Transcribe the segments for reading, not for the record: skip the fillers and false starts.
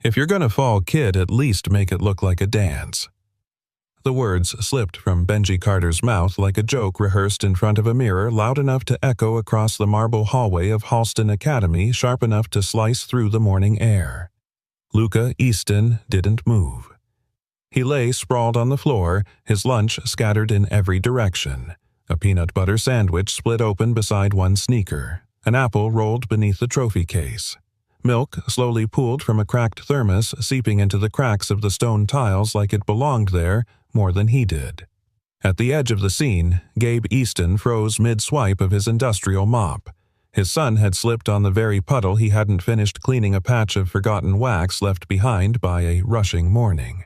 If you're gonna fall, kid, at least make it look like a dance." The words slipped from Benji Carter's mouth like a joke rehearsed in front of a mirror loud enough to echo across the marble hallway of Halston Academy, sharp enough to slice through the morning air. Luca Easton didn't move. He lay sprawled on the floor, his lunch scattered in every direction. A peanut butter sandwich split open beside one sneaker. An apple rolled beneath the trophy case. Milk slowly pooled from a cracked thermos, seeping into the cracks of the stone tiles like it belonged there more than he did. At the edge of the scene, Gabe Easton froze mid-swipe of his industrial mop. His son had slipped on the very puddle he hadn't finished cleaning a patch of forgotten wax left behind by a rushing morning.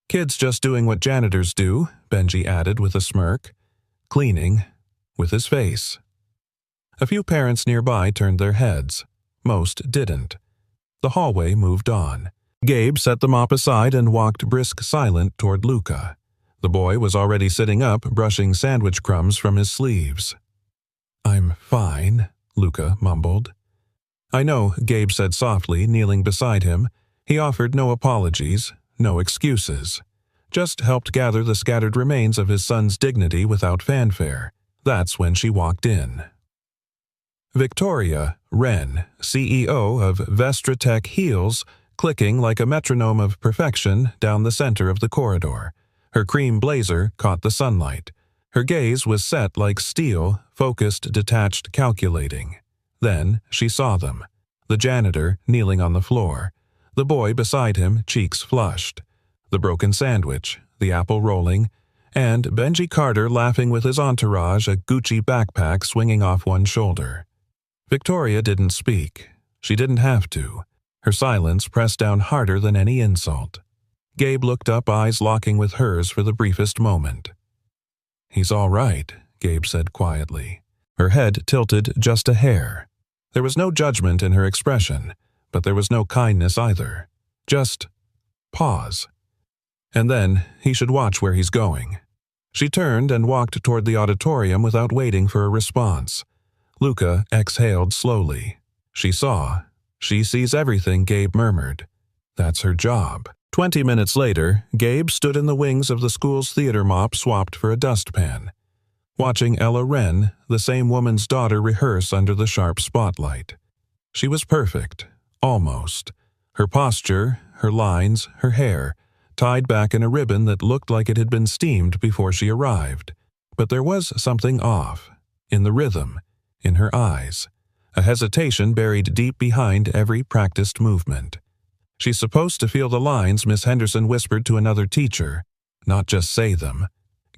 "Kids just doing what janitors do," Benji added with a smirk. "Cleaning," with his face. A few parents nearby turned their heads. Most didn't. The hallway moved on. Gabe set the mop aside and walked brisk silent toward Luca. The boy was already sitting up, brushing sandwich crumbs from his sleeves. "I'm fine," Luca mumbled. "I know," Gabe said softly, kneeling beside him. He offered no apologies, no excuses. Just helped gather the scattered remains of his son's dignity without fanfare. That's when she walked in. Victoria Wren, CEO of Vestra Tech Heels, clicking like a metronome of perfection down the center of the corridor. Her cream blazer caught the sunlight. Her gaze was set like steel, focused, detached, calculating. Then she saw them. The janitor kneeling on the floor. The boy beside him, cheeks flushed. The broken sandwich, the apple rolling, and Benji Carter laughing with his entourage, a Gucci backpack swinging off one shoulder. Victoria didn't speak. She didn't have to. Her silence pressed down harder than any insult. Gabe looked up, eyes locking with hers for the briefest moment. "He's all right," Gabe said quietly. Her head tilted just a hair. There was no judgment in her expression, but there was no kindness either. Just pause. And then he should watch where he's going. She turned and walked toward the auditorium without waiting for a response. Luca exhaled slowly. She saw. "She sees everything," Gabe murmured. "That's her job." 20 minutes later, Gabe stood in the wings of the school's theater mop swapped for a dustpan, watching Ella Wren, the same woman's daughter, rehearse under the sharp spotlight. She was perfect, almost. Her posture, her lines, her hair, tied back in a ribbon that looked like it had been steamed before she arrived. But there was something off, in the rhythm, in her eyes, a hesitation buried deep behind every practiced movement. "She's supposed to feel the lines," Miss Henderson whispered to another teacher, "not just say them."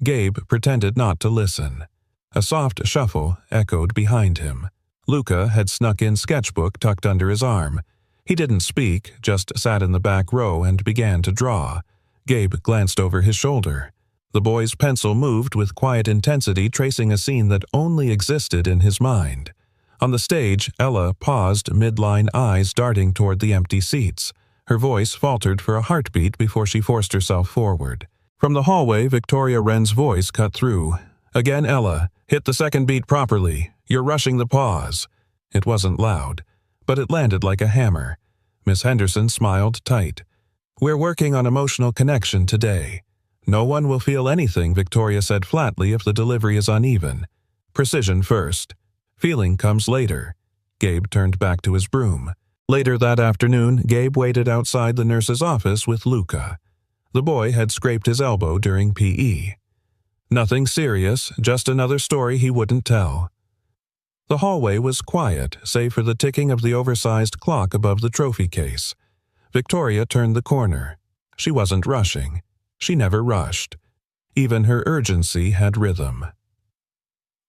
Gabe pretended not to listen. A soft shuffle echoed behind him. Luca had snuck in sketchbook tucked under his arm. He didn't speak, just sat in the back row and began to draw. Gabe glanced over his shoulder. The boy's pencil moved with quiet intensity, tracing a scene that only existed in his mind. On the stage, Ella paused, midline, eyes darting toward the empty seats. Her voice faltered for a heartbeat before she forced herself forward. From the hallway, Victoria Wren's voice cut through. "Again, Ella, hit the second beat properly. You're rushing the pause." It wasn't loud, but it landed like a hammer. Miss Henderson smiled tight. "We're working on emotional connection today. No one will feel anything," Victoria said flatly, "if the delivery is uneven. Precision first. Feeling comes later." Gabe turned back to his broom. Later that afternoon, Gabe waited outside the nurse's office with Luca. The boy had scraped his elbow during PE. Nothing serious, just another story he wouldn't tell. The hallway was quiet, save for the ticking of the oversized clock above the trophy case. Victoria turned the corner. She wasn't rushing. She never rushed. Even her urgency had rhythm.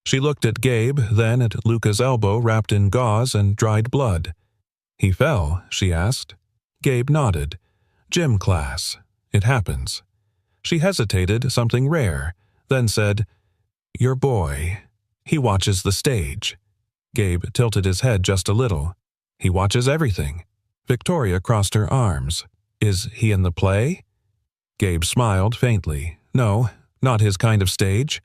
She looked at Gabe, then at Luca's elbow wrapped in gauze and dried blood. "He fell?" she asked. Gabe nodded. "Gym class. It happens." She hesitated, something rare, then said, "Your boy. He watches the stage." Gabe tilted his head just a little. "He watches everything." Victoria crossed her arms. "Is he in the play?" Gabe smiled faintly. "No, not his kind of stage."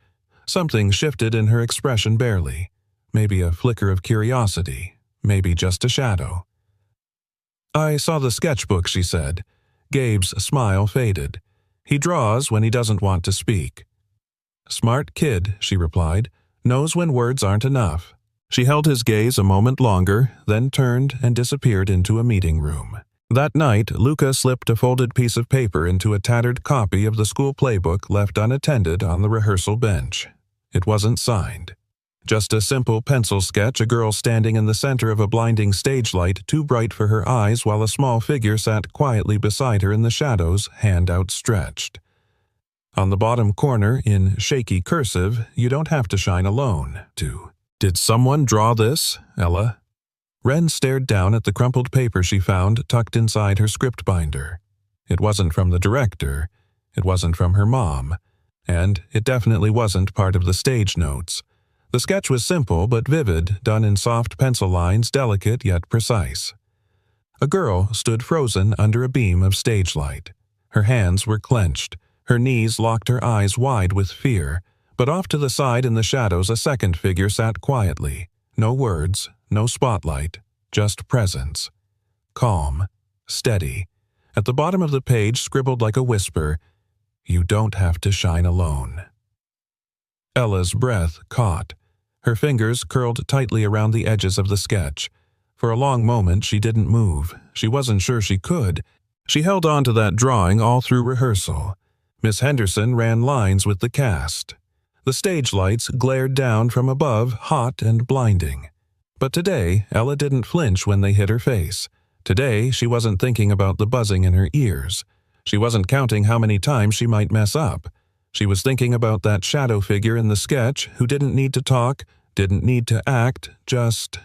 Something shifted in her expression barely. Maybe a flicker of curiosity. Maybe just a shadow. I saw the sketchbook, she said. Gabe's smile faded. He draws when he doesn't want to speak. Smart kid, she replied, knows when words aren't enough. She held his gaze a moment longer, then turned and disappeared into a meeting room. That night, Luca slipped a folded piece of paper into a tattered copy of the school playbook left unattended on the rehearsal bench. It wasn't signed. Just a simple pencil sketch, a girl standing in the center of a blinding stage light too bright for her eyes while a small figure sat quietly beside her in the shadows, hand outstretched. On the bottom corner, in shaky cursive, you don't have to shine alone, to. Did someone draw this, Ella? Wren stared down at the crumpled paper she found tucked inside her script binder. It wasn't from the director, it wasn't from her mom, and it definitely wasn't part of the stage notes. The sketch was simple but vivid, done in soft pencil lines, delicate yet precise. A girl stood frozen under a beam of stage light. Her hands were clenched, her knees locked, her eyes wide with fear, but off to the side in the shadows a second figure sat quietly. No words, no spotlight, just presence. Calm, steady. At the bottom of the page, scribbled like a whisper, "You don't have to shine alone." Ella's breath caught. Her fingers curled tightly around the edges of the sketch. For a long moment she didn't move. She wasn't sure she could. She held on to that drawing all through rehearsal. Miss Henderson ran lines with the cast. The stage lights glared down from above, hot and blinding. But today, Ella didn't flinch when they hit her face. Today, she wasn't thinking about the buzzing in her ears. She wasn't counting how many times she might mess up. She was thinking about that shadow figure in the sketch who didn't need to talk, didn't need to act, just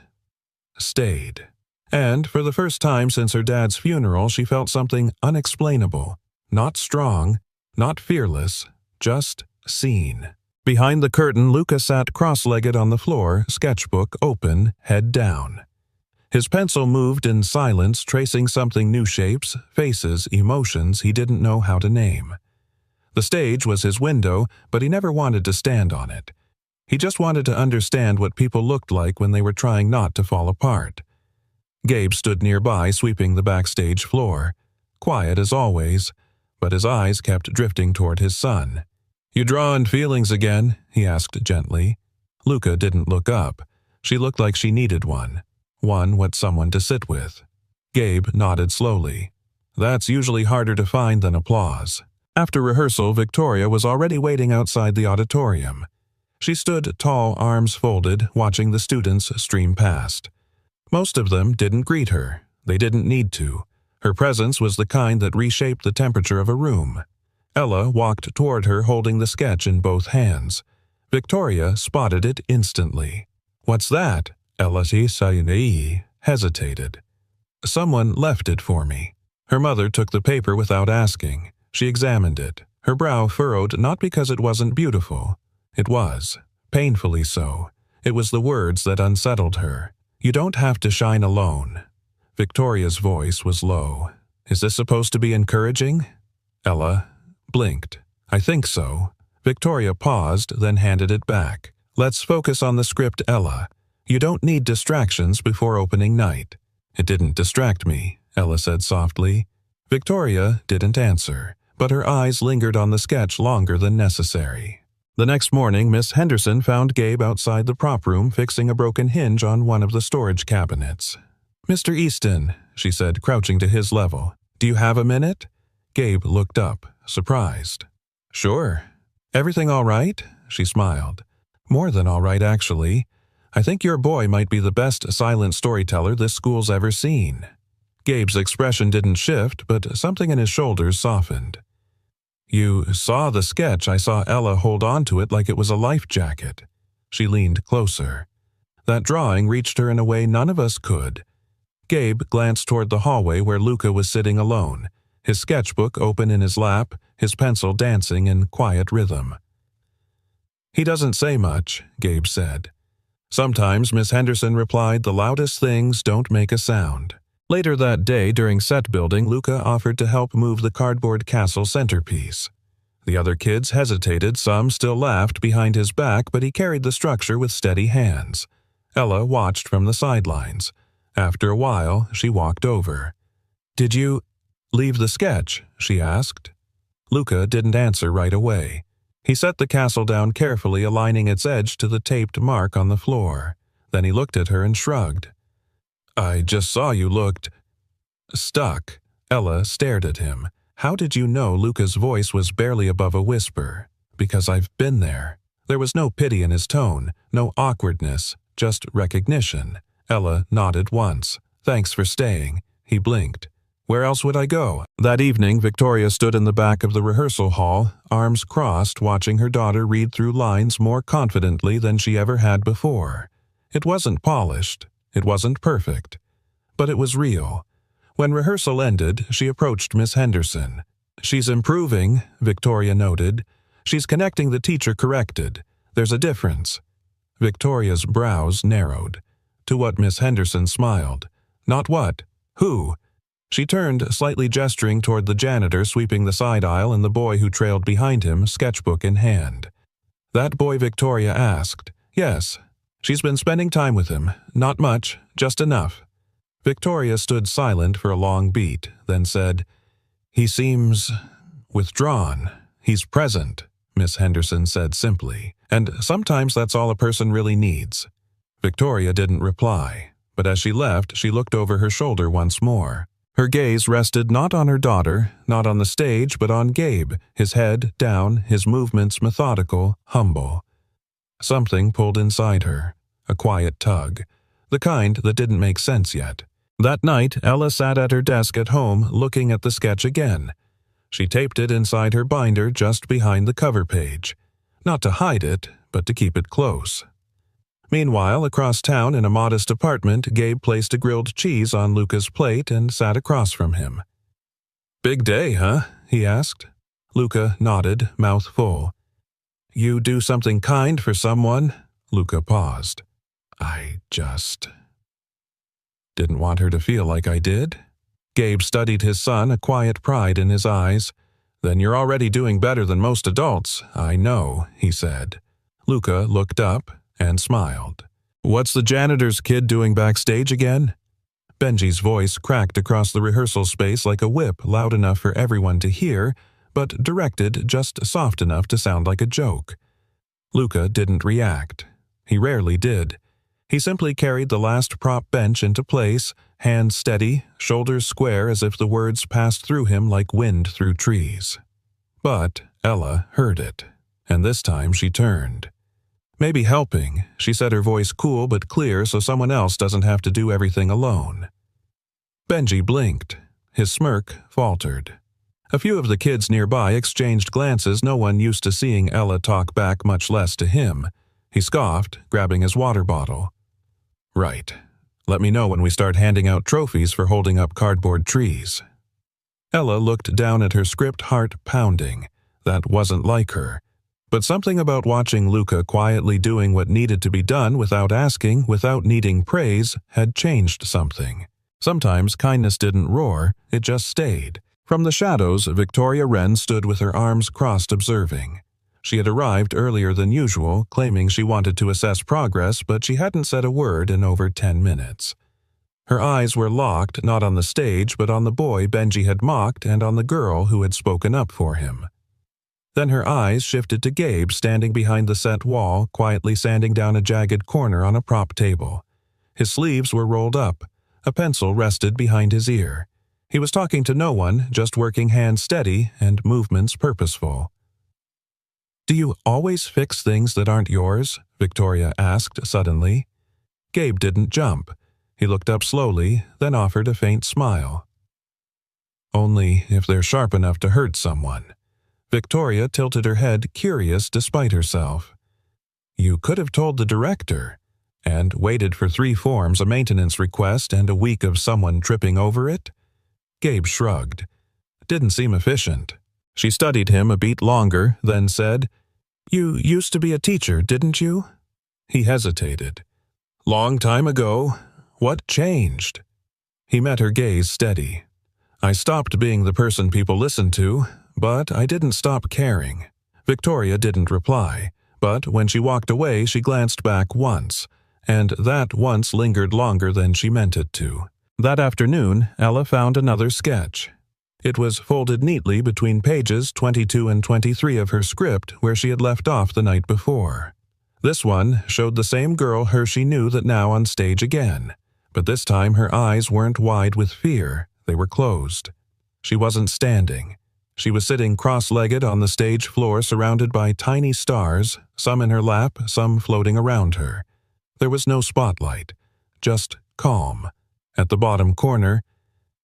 stayed. And for the first time since her dad's funeral, she felt something unexplainable. Not strong, not fearless, just seen. Behind the curtain, Luca sat cross-legged on the floor, sketchbook open, head down. His pencil moved in silence, tracing something new, shapes, faces, emotions he didn't know how to name. The stage was his window, but he never wanted to stand on it. He just wanted to understand what people looked like when they were trying not to fall apart. Gabe stood nearby, sweeping the backstage floor. Quiet as always, but his eyes kept drifting toward his son. "You drawin' feelings again?" he asked gently. Luca didn't look up. She looked like she needed one. What someone to sit with. Gabe nodded slowly. That's usually harder to find than applause. After rehearsal, Victoria was already waiting outside the auditorium. She stood tall, arms folded, watching the students stream past. Most of them didn't greet her. They didn't need to. Her presence was the kind that reshaped the temperature of a room. Ella walked toward her holding the sketch in both hands. Victoria spotted it instantly. "What's that?" Ella hesitated. "Someone left it for me." Her mother took the paper without asking. She examined it, her brow furrowed not because it wasn't beautiful. It was, painfully so. It was the words that unsettled her. "You don't have to shine alone." Victoria's voice was low. "Is this supposed to be encouraging?" Ella blinked. "I think so." Victoria paused, then handed it back. "Let's focus on the script, Ella. You don't need distractions before opening night." "It didn't distract me," Ella said softly. Victoria didn't answer, but her eyes lingered on the sketch longer than necessary. The next morning, Miss Henderson found Gabe outside the prop room fixing a broken hinge on one of the storage cabinets. "Mr. Easton," she said, crouching to his level, "do you have a minute?" Gabe looked up, surprised. "Sure." "Everything all right?" She smiled. "More than all right, actually. I think your boy might be the best silent storyteller this school's ever seen." Gabe's expression didn't shift, but something in his shoulders softened. "You saw the sketch. I saw Ella hold on to it like it was a life jacket." She leaned closer. "That drawing reached her in a way none of us could." Gabe glanced toward the hallway where Luca was sitting alone, his sketchbook open in his lap, his pencil dancing in quiet rhythm. "He doesn't say much," Gabe said. Sometimes, Miss Henderson replied, the loudest things don't make a sound. Later that day, during set building, Luca offered to help move the cardboard castle centerpiece. The other kids hesitated, some still laughed behind his back, but he carried the structure with steady hands. Ella watched from the sidelines. After a while, she walked over. "Did you leave the sketch?" she asked. Luca didn't answer right away. He set the castle down carefully, aligning its edge to the taped mark on the floor. Then he looked at her and shrugged. "I just saw you looked stuck." Ella stared at him. How did you know Luca's voice was barely above a whisper? "Because I've been there." There was no pity in his tone, no awkwardness, just recognition. Ella nodded once. "Thanks for staying." He blinked. "Where else would I go?" That evening, Victoria stood in the back of the rehearsal hall, arms crossed, watching her daughter read through lines more confidently than she ever had before. It wasn't polished. It wasn't perfect. But it was real. When rehearsal ended, she approached Miss Henderson. "She's improving," Victoria noted. "She's connecting the teacher corrected. There's a difference." Victoria's brows narrowed. To what Miss Henderson smiled. "Not what? Who?" She turned, slightly gesturing toward the janitor sweeping the side aisle and the boy who trailed behind him, sketchbook in hand. "That boy?" Victoria asked. "Yes. She's been spending time with him. Not much, just enough." Victoria stood silent for a long beat, then said, "He seems withdrawn. He's present," Miss Henderson said simply. "And sometimes that's all a person really needs." Victoria didn't reply, but as she left, she looked over her shoulder once more. Her gaze rested not on her daughter, not on the stage, but on Gabe, his head down, his movements methodical, humble. Something pulled inside her, a quiet tug, the kind that didn't make sense yet. That night, Ella sat at her desk at home looking at the sketch again. She taped it inside her binder just behind the cover page. Not to hide it, but to keep it close. Meanwhile, across town in a modest apartment, Gabe placed a grilled cheese on Luca's plate and sat across from him. "Big day, huh?" he asked. Luca nodded, mouth full. "You do something kind for someone?" Luca paused. "I just didn't want her to feel like I did." Gabe studied his son, a quiet pride in his eyes. "Then you're already doing better than most adults, I know," he said. Luca looked up and smiled. "What's the janitor's kid doing backstage again?" Benji's voice cracked across the rehearsal space like a whip, loud enough for everyone to hear, but directed just soft enough to sound like a joke. Luca didn't react. He rarely did. He simply carried the last prop bench into place, hands steady, shoulders square as if the words passed through him like wind through trees. But Ella heard it, and this time she turned. "Maybe helping," she said, her voice cool but clear so someone else doesn't have to do everything alone. Benji blinked. His smirk faltered. A few of the kids nearby exchanged glances, no one used to seeing Ella talk back, much less to him. He scoffed, grabbing his water bottle. "Right. Let me know when we start handing out trophies for holding up cardboard trees." Ella looked down at her script, heart pounding. That wasn't like her. But something about watching Luca quietly doing what needed to be done without asking, without needing praise, had changed something. Sometimes kindness didn't roar, it just stayed. From the shadows, Victoria Wren stood with her arms crossed observing. She had arrived earlier than usual, claiming she wanted to assess progress, but she hadn't said a word in over 10 minutes. Her eyes were locked not on the stage, but on the boy Benji had mocked and on the girl who had spoken up for him. Then her eyes shifted to Gabe standing behind the set wall, quietly sanding down a jagged corner on a prop table. His sleeves were rolled up. A pencil rested behind his ear. He was talking to no one, just working hands steady and movements purposeful. "Do you always fix things that aren't yours?" Victoria asked suddenly. Gabe didn't jump. He looked up slowly, then offered a faint smile. "Only if they're sharp enough to hurt someone." Victoria tilted her head, curious despite herself. "You could have told the director, and waited for 3 forms, a maintenance request, and a week of someone tripping over it?" Gabe shrugged. "Didn't seem efficient." She studied him a beat longer, then said, "You used to be a teacher, didn't you?" He hesitated. "Long time ago. What changed?" He met her gaze steady. "I stopped being the person people listened to, but I didn't stop caring." Victoria didn't reply, but when she walked away she glanced back once, and that once lingered longer than she meant it to. That afternoon, Ella found another sketch. It was folded neatly between pages 22 and 23 of her script where she had left off the night before. This one showed the same girl Hershey knew that now on stage again, but this time her eyes weren't wide with fear, they were closed. She wasn't standing. She was sitting cross-legged on the stage floor surrounded by tiny stars, some in her lap, some floating around her. There was no spotlight, just calm. At the bottom corner,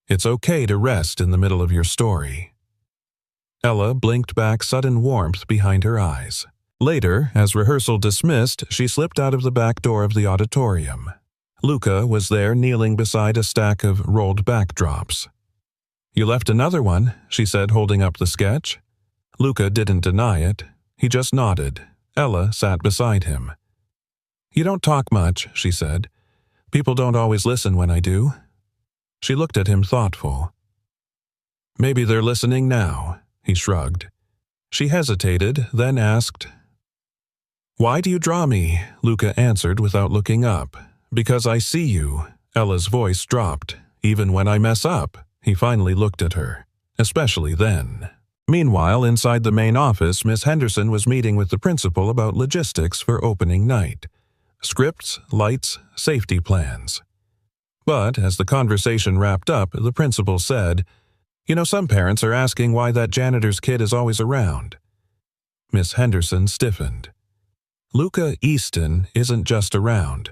"It's okay to rest in the middle of your story." Ella blinked back sudden warmth behind her eyes. Later, as rehearsal dismissed, she slipped out of the back door of the auditorium. Luca was there kneeling beside a stack of rolled backdrops. "You left another one," she said, holding up the sketch. Luca didn't deny it. He just nodded. Ella sat beside him. "You don't talk much," she said. "People don't always listen when I do." She looked at him thoughtful. "Maybe they're listening now," he shrugged. She hesitated, then asked, "Why do you draw me?" Luca answered without looking up. "Because I see you." Ella's voice dropped. "Even when I mess up." He finally looked at her, especially then. Meanwhile, inside the main office, Miss Henderson was meeting with the principal about logistics for opening night. Scripts, lights, safety plans. But as the conversation wrapped up, the principal said, "You know, some parents are asking why that janitor's kid is always around." Miss Henderson stiffened. "Luca Easton isn't just around.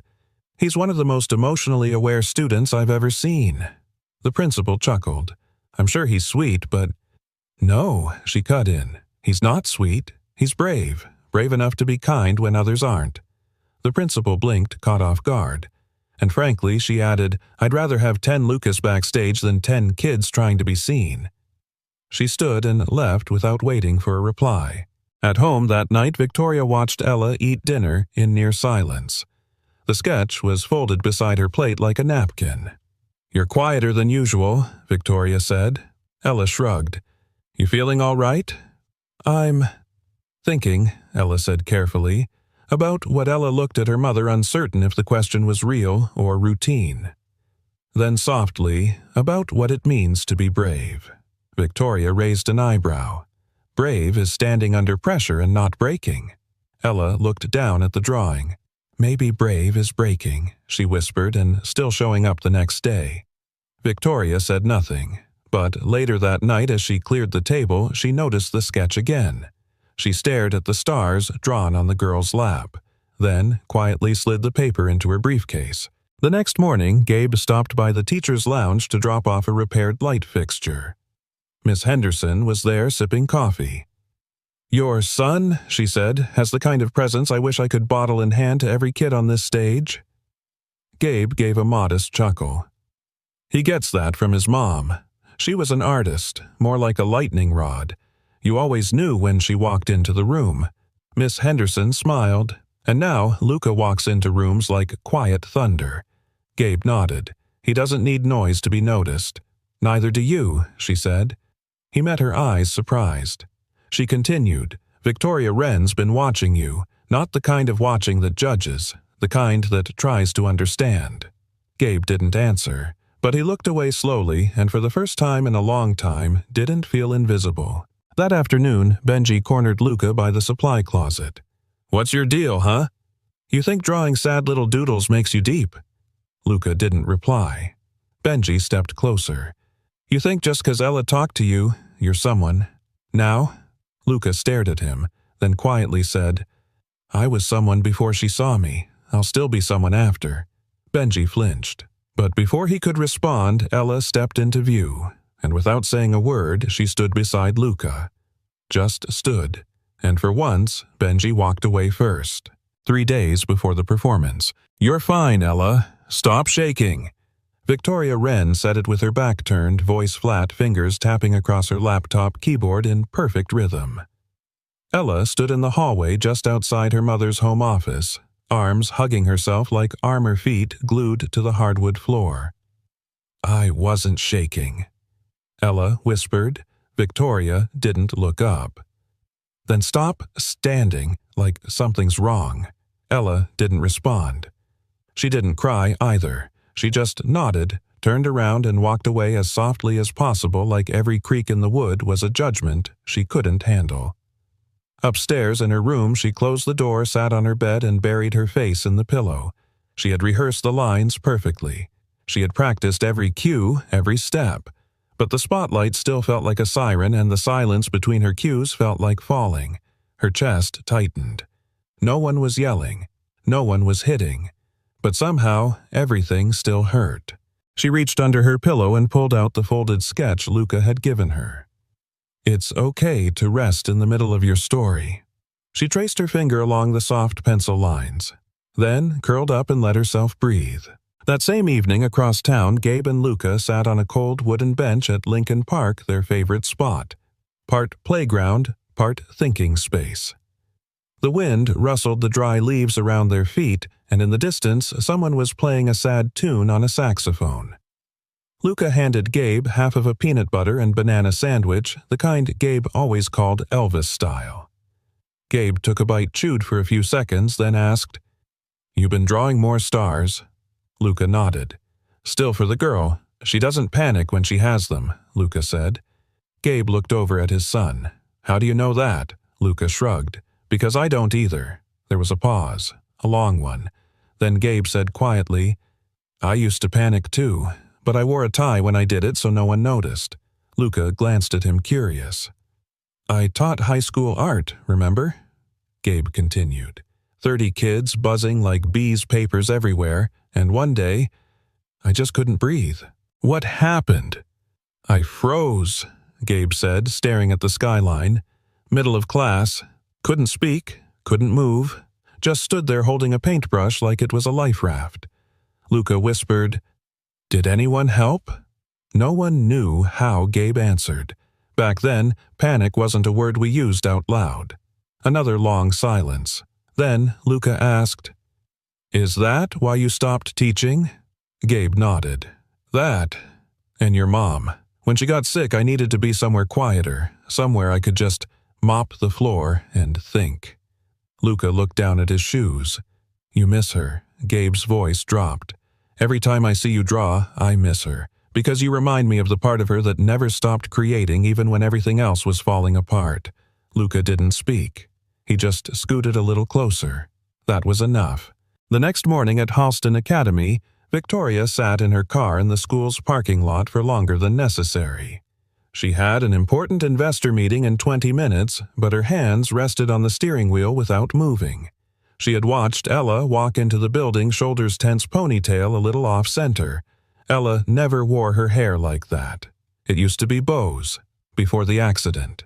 He's one of the most emotionally aware students I've ever seen." The principal chuckled. "I'm sure he's sweet, but—" "No," she cut in. "He's not sweet. He's brave. Brave enough to be kind when others aren't." The principal blinked, caught off guard. And frankly, she added, "I'd rather have 10 Lucas backstage than 10 kids trying to be seen." She stood and left without waiting for a reply. At home that night, Victoria watched Ella eat dinner in near silence. The sketch was folded beside her plate like a napkin. "You're quieter than usual," Victoria said. Ella shrugged. "You feeling all right?" "I'm thinking," Ella said carefully, about what Ella looked at her mother, uncertain if the question was real or routine. Then softly, about what it means to be brave. Victoria raised an eyebrow. "Brave is standing under pressure and not breaking." Ella looked down at the drawing. "Maybe brave is breaking," she whispered, and still showing up the next day. Victoria said nothing, but later that night as she cleared the table, she noticed the sketch again. She stared at the stars drawn on the girl's lap, then quietly slid the paper into her briefcase. The next morning, Gabe stopped by the teacher's lounge to drop off a repaired light fixture. Miss Henderson was there sipping coffee. "Your son," she said, "has the kind of presence I wish I could bottle in hand to every kid on this stage." Gabe gave a modest chuckle. "He gets that from his mom. She was an artist, more like a lightning rod. You always knew when she walked into the room." Miss Henderson smiled. "And now Luca walks into rooms like quiet thunder." Gabe nodded. "He doesn't need noise to be noticed." "Neither do you," she said. He met her eyes, surprised. She continued, "Victoria Wren's been watching you, not the kind of watching that judges, the kind that tries to understand." Gabe didn't answer, but he looked away slowly and for the first time in a long time didn't feel invisible. That afternoon, Benji cornered Luca by the supply closet. "What's your deal, huh? You think drawing sad little doodles makes you deep?" Luca didn't reply. Benji stepped closer. "You think just 'cause Ella talked to you, you're someone. Now?" Luca stared at him, then quietly said, "I was someone before she saw me. I'll still be someone after." Benji flinched. But before he could respond, Ella stepped into view, and without saying a word, she stood beside Luca. Just stood, and for once, Benji walked away first. 3 days before the performance. "You're fine, Ella. Stop shaking." Victoria Wren said it with her back turned, voice flat, fingers tapping across her laptop keyboard in perfect rhythm. Ella stood in the hallway just outside her mother's home office, arms hugging herself like armor feet glued to the hardwood floor. "I wasn't shaking," Ella whispered. Victoria didn't look up. "Then stop standing like something's wrong." Ella didn't respond. She didn't cry either. She just nodded, turned around and walked away as softly as possible, like every creak in the wood was a judgment she couldn't handle. Upstairs in her room, she closed the door, sat on her bed, and buried her face in the pillow. She had rehearsed the lines perfectly. She had practiced every cue, every step. But the spotlight still felt like a siren, and the silence between her cues felt like falling. Her chest tightened. No one was yelling. No one was hitting. But somehow, everything still hurt. She reached under her pillow and pulled out the folded sketch Luca had given her. It's okay to rest in the middle of your story. She traced her finger along the soft pencil lines, then curled up and let herself breathe. That same evening across town, Gabe and Luca sat on a cold wooden bench at Lincoln Park, their favorite spot. Part playground, part thinking space. The wind rustled the dry leaves around their feet, and in the distance, someone was playing a sad tune on a saxophone. Luca handed Gabe half of a peanut butter and banana sandwich, the kind Gabe always called Elvis style. Gabe took a bite, chewed for a few seconds, then asked, "You been drawing more stars?" Luca nodded. "Still for the girl. She doesn't panic when she has them," Luca said. Gabe looked over at his son. "How do you know that?" Luca shrugged. "Because I don't either." There was a pause, a long one. Then Gabe said quietly, "I used to panic too, but I wore a tie when I did it so no one noticed." Luca glanced at him curious. "I taught high school art, remember?" Gabe continued. 30 kids buzzing like bees, papers everywhere, and one day, I just couldn't breathe. "What happened?" "I froze," Gabe said, staring at the skyline. "Middle of class. Couldn't speak, couldn't move. Just stood there holding a paintbrush like it was a life raft." Luca whispered, "Did anyone help?" No one knew how Gabe answered. Back then, panic wasn't a word we used out loud. Another long silence. Then Luca asked, "Is that why you stopped teaching?" Gabe nodded. "That, and your mom. When she got sick, I needed to be somewhere quieter, somewhere I could just mop the floor and think." Luca looked down at his shoes. "You miss her." Gabe's voice dropped. "Every time I see you draw, I miss her, because you remind me of the part of her that never stopped creating even when everything else was falling apart." Luca didn't speak. He just scooted a little closer. That was enough. The next morning at Halston Academy, Victoria sat in her car in the school's parking lot for longer than necessary. She had an important investor meeting in 20 minutes, but her hands rested on the steering wheel without moving. She had watched Ella walk into the building, shoulders tense, ponytail a little off-center. Ella never wore her hair like that. It used to be bows, before the accident.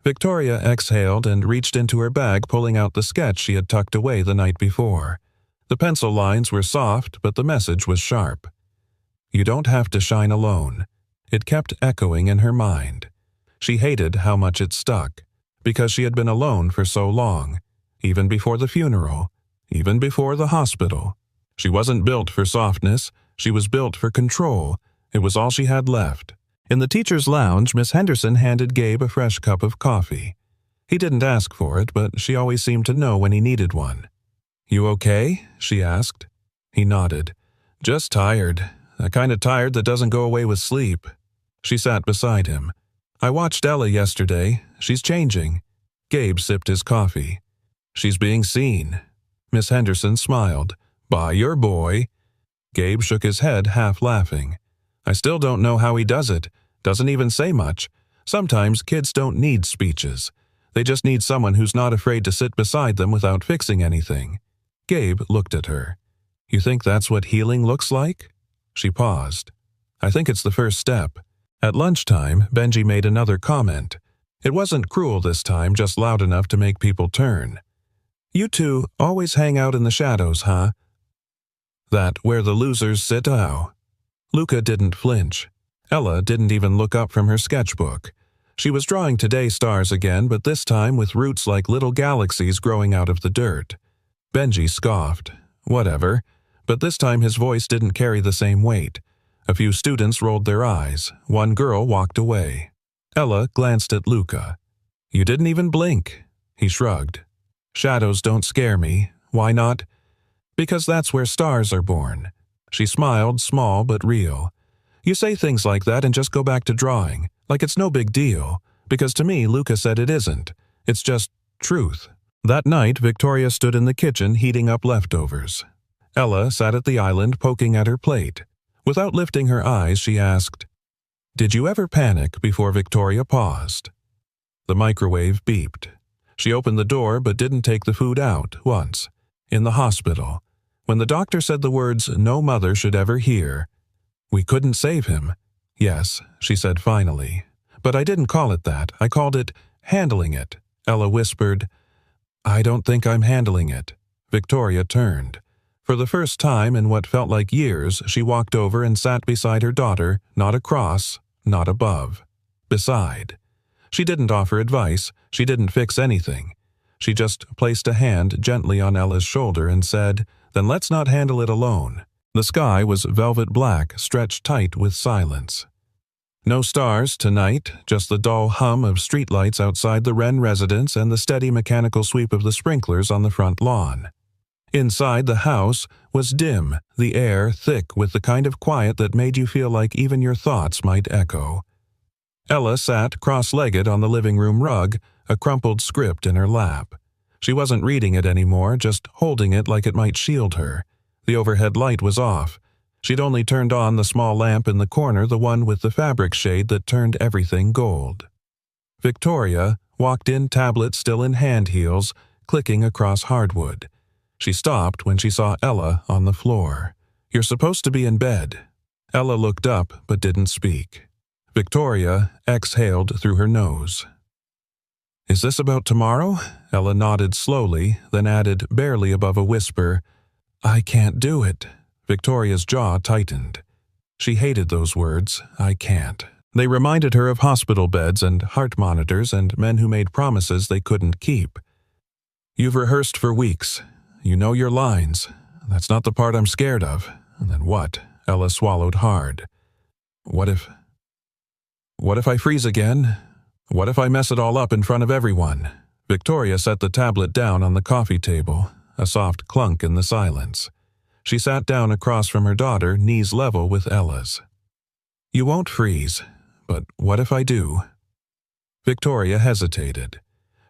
Victoria exhaled and reached into her bag, pulling out the sketch she had tucked away the night before. The pencil lines were soft, but the message was sharp. "You don't have to shine alone." It kept echoing in her mind. She hated how much it stuck, because she had been alone for so long, even before the funeral, even before the hospital. She wasn't built for softness, she was built for control. It was all she had left. In the teacher's lounge, Miss Henderson handed Gabe a fresh cup of coffee. He didn't ask for it, but she always seemed to know when he needed one. "You okay?" she asked. He nodded. "Just tired. The kind of tired that doesn't go away with sleep." She sat beside him. "I watched Ella yesterday. She's changing." Gabe sipped his coffee. "She's being seen." Miss Henderson smiled. "By your boy." Gabe shook his head, half laughing. "I still don't know how he does it. Doesn't even say much. Sometimes kids don't need speeches. They just need someone who's not afraid to sit beside them without fixing anything." Gabe looked at her. "You think that's what healing looks like?" She paused. "I think it's the first step." At lunchtime, Benji made another comment. It wasn't cruel this time, just loud enough to make people turn. "You two always hang out in the shadows, huh?" "That where the losers sit out." Luca didn't flinch. Ella didn't even look up from her sketchbook. She was drawing today stars again, but this time with roots like little galaxies growing out of the dirt. Benji scoffed. Whatever. But this time his voice didn't carry the same weight. A few students rolled their eyes. One girl walked away. Ella glanced at Luca. "You didn't even blink." He shrugged. "Shadows don't scare me. Why not?" "Because that's where stars are born." She smiled, small but real. You say things like that and just go back to drawing, like it's no big deal, because to me, Luca said it isn't. It's just truth. That night, Victoria stood in the kitchen heating up leftovers. Ella sat at the island poking at her plate. Without lifting her eyes, she asked, "Did you ever panic?" before Victoria paused. The microwave beeped. She opened the door but didn't take the food out once. In the hospital, when the doctor said the words no mother should ever hear. "We couldn't save him." "Yes," she said finally. "But I didn't call it that. I called it handling it." Ella whispered, "I don't think I'm handling it." Victoria turned. For the first time in what felt like years, she walked over and sat beside her daughter, not across, not above. Beside. She didn't offer advice, she didn't fix anything. She just placed a hand gently on Ella's shoulder and said, "Then let's not handle it alone." The sky was velvet black, stretched tight with silence. No stars tonight, just the dull hum of streetlights outside the Wren residence and the steady mechanical sweep of the sprinklers on the front lawn. Inside the house was dim, the air thick with the kind of quiet that made you feel like even your thoughts might echo. Ella sat cross-legged on the living room rug, a crumpled script in her lap. She wasn't reading it anymore, just holding it like it might shield her. The overhead light was off. She'd only turned on the small lamp in the corner, the one with the fabric shade that turned everything gold. Victoria walked in, tablet still in hand heels, clicking across hardwood. She stopped when she saw Ella on the floor. "You're supposed to be in bed." Ella looked up but didn't speak. Victoria exhaled through her nose. "Is this about tomorrow?" Ella nodded slowly, then added, barely above a whisper, "I can't do it." Victoria's jaw tightened. She hated those words, "I can't." They reminded her of hospital beds and heart monitors and men who made promises they couldn't keep. "You've rehearsed for weeks. You know your lines. That's not the part I'm scared of." "Then what?" Ella swallowed hard. What if I freeze again? What if I mess it all up in front of everyone?" Victoria set the tablet down on the coffee table, a soft clunk in the silence. She sat down across from her daughter, knees level with Ella's. "You won't freeze, but what if I do?" Victoria hesitated.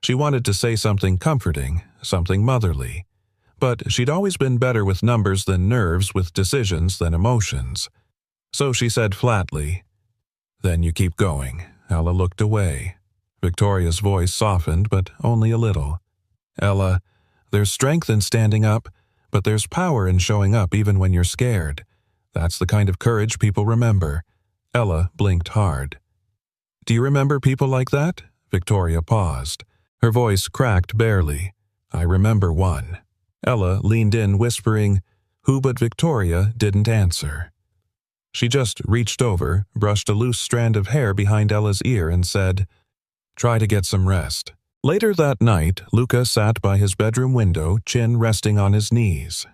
She wanted to say something comforting, something motherly. But she'd always been better with numbers than nerves, with decisions than emotions. So she said flatly, "Then you keep going." Ella looked away. Victoria's voice softened, but only a little. "Ella, there's strength in standing up, but there's power in showing up even when you're scared. That's the kind of courage people remember." Ella blinked hard. "Do you remember people like that?" Victoria paused. Her voice cracked barely. "I remember one." Ella leaned in, whispering, who but Victoria didn't answer. She just reached over, brushed a loose strand of hair behind Ella's ear and said, "Try to get some rest." Later that night, Luca sat by his bedroom window, chin resting on his knees.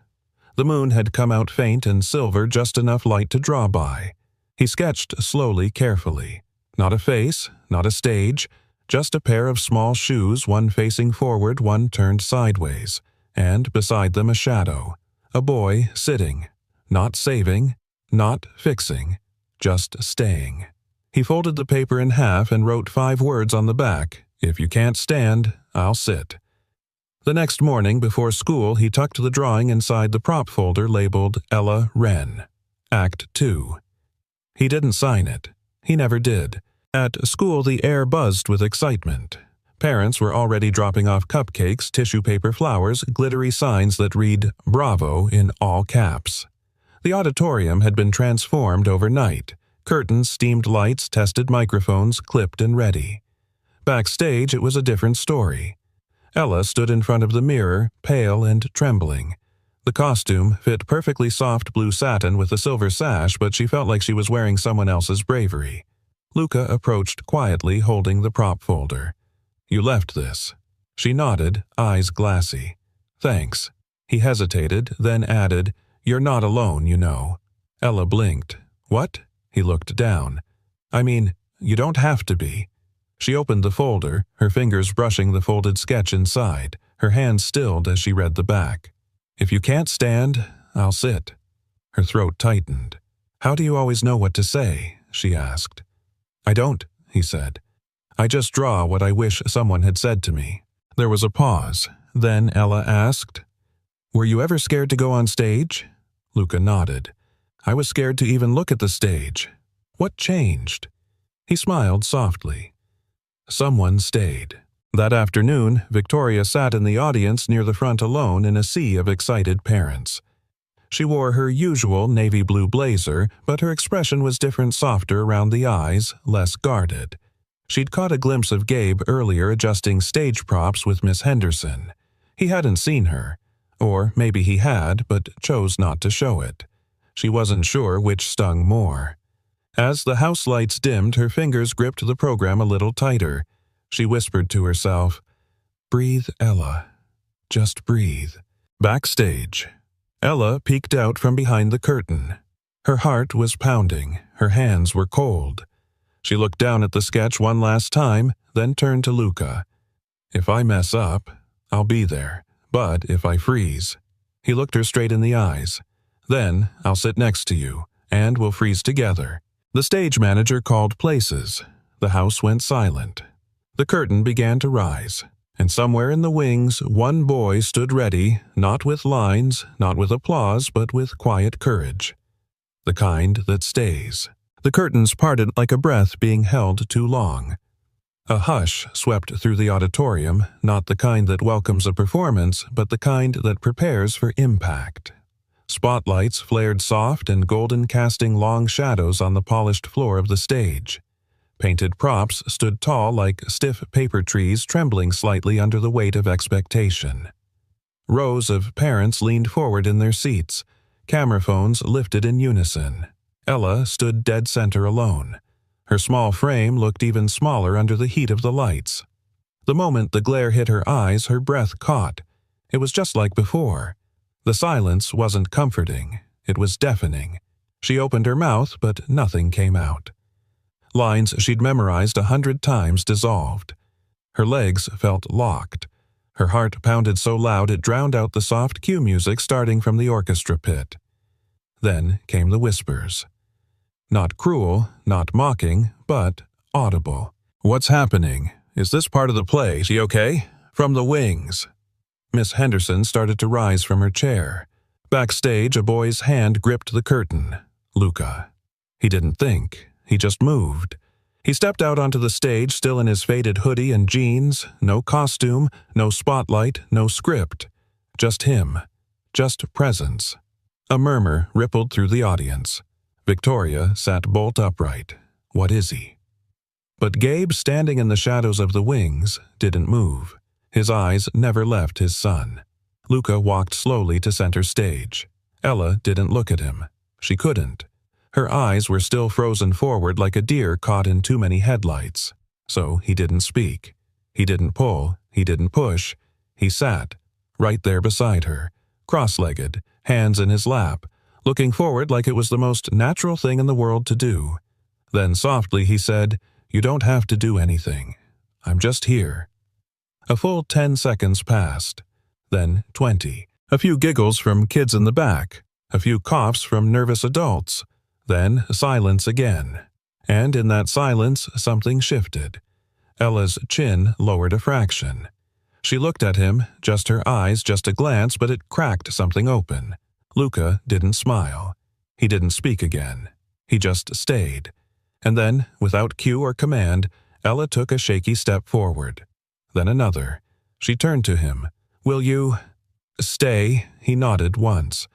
The moon had come out faint and silver, just enough light to draw by. He sketched slowly, carefully. Not a face, not a stage, just a pair of small shoes, one facing forward, one turned sideways, and beside them a shadow. A boy sitting, not saving, not fixing, just staying. He folded the paper in half and wrote 5 words on the back, "If you can't stand, I'll sit." The next morning before school, he tucked the drawing inside the prop folder labeled Ella Wren, Act 2. He didn't sign it. He never did. At school, the air buzzed with excitement. Parents were already dropping off cupcakes, tissue paper flowers, glittery signs that read "Bravo" in all caps. The auditorium had been transformed overnight. Curtains, steamed lights, tested microphones, clipped and ready. Backstage, it was a different story. Ella stood in front of the mirror, pale and trembling. The costume fit perfectly soft blue satin with a silver sash, but she felt like she was wearing someone else's bravery. Luca approached quietly, holding the prop folder. "You left this." She nodded, eyes glassy. "Thanks." He hesitated, then added, "You're not alone, you know." Ella blinked. "What?" He looked down. "I mean, you don't have to be." She opened the folder, her fingers brushing the folded sketch inside, her hands stilled as she read the back. "If you can't stand, I'll sit." Her throat tightened. "How do you always know what to say?" she asked. "I don't," he said. "I just draw what I wish someone had said to me." There was a pause. Then Ella asked, "Were you ever scared to go on stage?" Luca nodded. "I was scared to even look at the stage. What changed?" He smiled softly. Someone stayed. That afternoon, Victoria sat in the audience near the front alone in a sea of excited parents. She wore her usual navy blue blazer, but her expression was different, softer around the eyes, less guarded. She'd caught a glimpse of Gabe earlier adjusting stage props with Miss Henderson. He hadn't seen her. Or maybe he had, but chose not to show it. She wasn't sure which stung more. As the house lights dimmed, her fingers gripped the program a little tighter. She whispered to herself, "Breathe, Ella. Just breathe." Backstage. Ella peeked out from behind the curtain. Her heart was pounding. Her hands were cold. She looked down at the sketch one last time, then turned to Luca. "If I mess up, I'll be there. But if I freeze..." He looked her straight in the eyes. "Then I'll sit next to you, and we'll freeze together." The stage manager called places. The house went silent. The curtain began to rise, and somewhere in the wings one boy stood ready, not with lines, not with applause, but with quiet courage. The kind that stays. The curtains parted like a breath being held too long. A hush swept through the auditorium, not the kind that welcomes a performance, but the kind that prepares for impact. Spotlights flared soft and golden, casting long shadows on the polished floor of the stage. Painted props stood tall like stiff paper trees, trembling slightly under the weight of expectation. Rows of parents leaned forward in their seats, camera phones lifted in unison. Ella stood dead center alone. Her small frame looked even smaller under the heat of the lights. The moment the glare hit her eyes, her breath caught. It was just like before. The silence wasn't comforting. It was deafening. She opened her mouth, but nothing came out. Lines she'd memorized 100 times dissolved. Her legs felt locked. Her heart pounded so loud it drowned out the soft cue music starting from the orchestra pit. Then came the whispers. Not cruel, not mocking, but audible. "What's happening? Is this part of the play? Is she okay?" From the wings. Miss Henderson started to rise from her chair. Backstage, a boy's hand gripped the curtain. Luca. He didn't think. He just moved. He stepped out onto the stage, still in his faded hoodie and jeans. No costume, no spotlight, no script. Just him. Just presence. A murmur rippled through the audience. Victoria sat bolt upright. What is he? But Gabe, standing in the shadows of the wings, didn't move. His eyes never left his son. Luca walked slowly to center stage. Ella didn't look at him. She couldn't. Her eyes were still frozen forward like a deer caught in too many headlights. So he didn't speak. He didn't pull. He didn't push. He sat, right there beside her, cross-legged, hands in his lap, looking forward like it was the most natural thing in the world to do. Then softly he said, "You don't have to do anything. I'm just here." A full 10 seconds passed. Then 20. A few giggles from kids in the back. A few coughs from nervous adults. Then silence again. And in that silence, something shifted. Ella's chin lowered a fraction. She looked at him, just her eyes, just a glance, but it cracked something open. Luca didn't smile. He didn't speak again. He just stayed. And then, without cue or command, Ella took a shaky step forward. Then another. She turned to him. "Will you..." "Stay," he nodded once.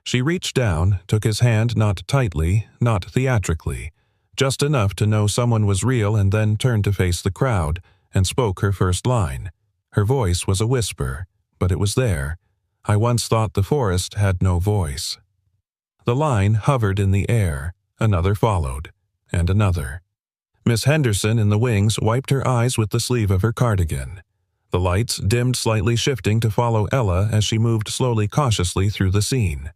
She reached down, took his hand not tightly, not theatrically, just enough to know someone was real, and then turned to face the crowd, and spoke her first line. Her voice was a whisper, but it was there. "I once thought the forest had no voice." The line hovered in the air. Another followed. And another. Miss Henderson in the wings wiped her eyes with the sleeve of her cardigan. The lights dimmed slightly, shifting to follow Ella as she moved slowly, cautiously through the scene.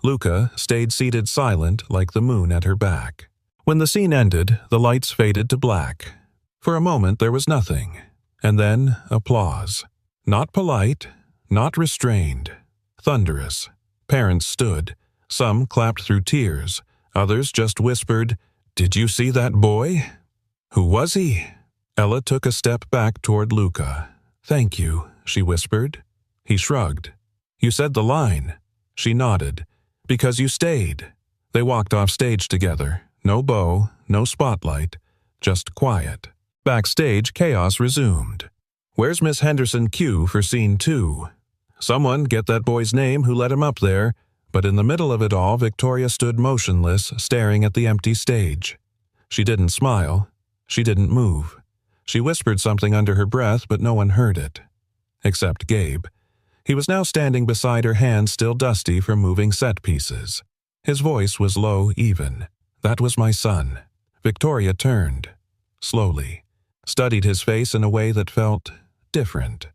Luca stayed seated silent like the moon at her back. When the scene ended, the lights faded to black. For a moment there was nothing. And then applause. Not polite, not restrained. Thunderous. Parents stood. Some clapped through tears. Others just whispered, "Did you see that boy? Who was he?" Ella took a step back toward Luca. "Thank you," she whispered. He shrugged. "You said the line." She nodded. "Because you stayed." They walked off stage together. No bow, no spotlight, just quiet. Backstage, chaos resumed. "Where's Miss Henderson Q for scene 2? Someone get that boy's name who let him up there." But in the middle of it all, Victoria stood motionless, staring at the empty stage. She didn't smile. She didn't move. She whispered something under her breath, but no one heard it. Except Gabe. He was now standing beside her, hands still dusty from moving set pieces. His voice was low, even. "That was my son." Victoria turned. Slowly. Studied his face in a way that felt different.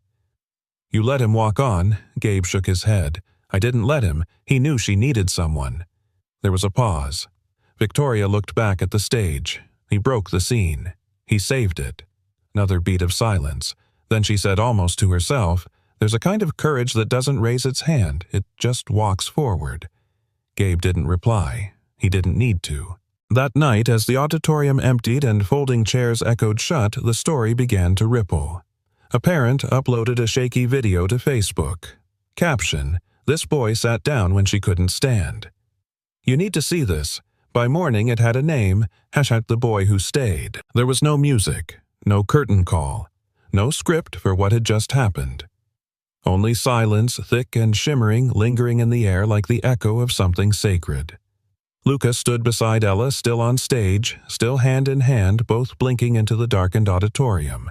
"You let him walk on." Gabe shook his head. "I didn't let him. He knew she needed someone." There was a pause. Victoria looked back at the stage. He broke the scene. He saved it. Another beat of silence. Then she said almost to herself, "There's a kind of courage that doesn't raise its hand. It just walks forward." Gabe didn't reply. He didn't need to. That night, as the auditorium emptied and folding chairs echoed shut, the story began to ripple. A parent uploaded a shaky video to Facebook. Caption: "This boy sat down when she couldn't stand." "You need to see this." By morning it had a name, #the boy who stayed. There was no music, no curtain call, no script for what had just happened. Only silence, thick and shimmering, lingering in the air like the echo of something sacred. Luca stood beside Ella, still on stage, still hand in hand, both blinking into the darkened auditorium.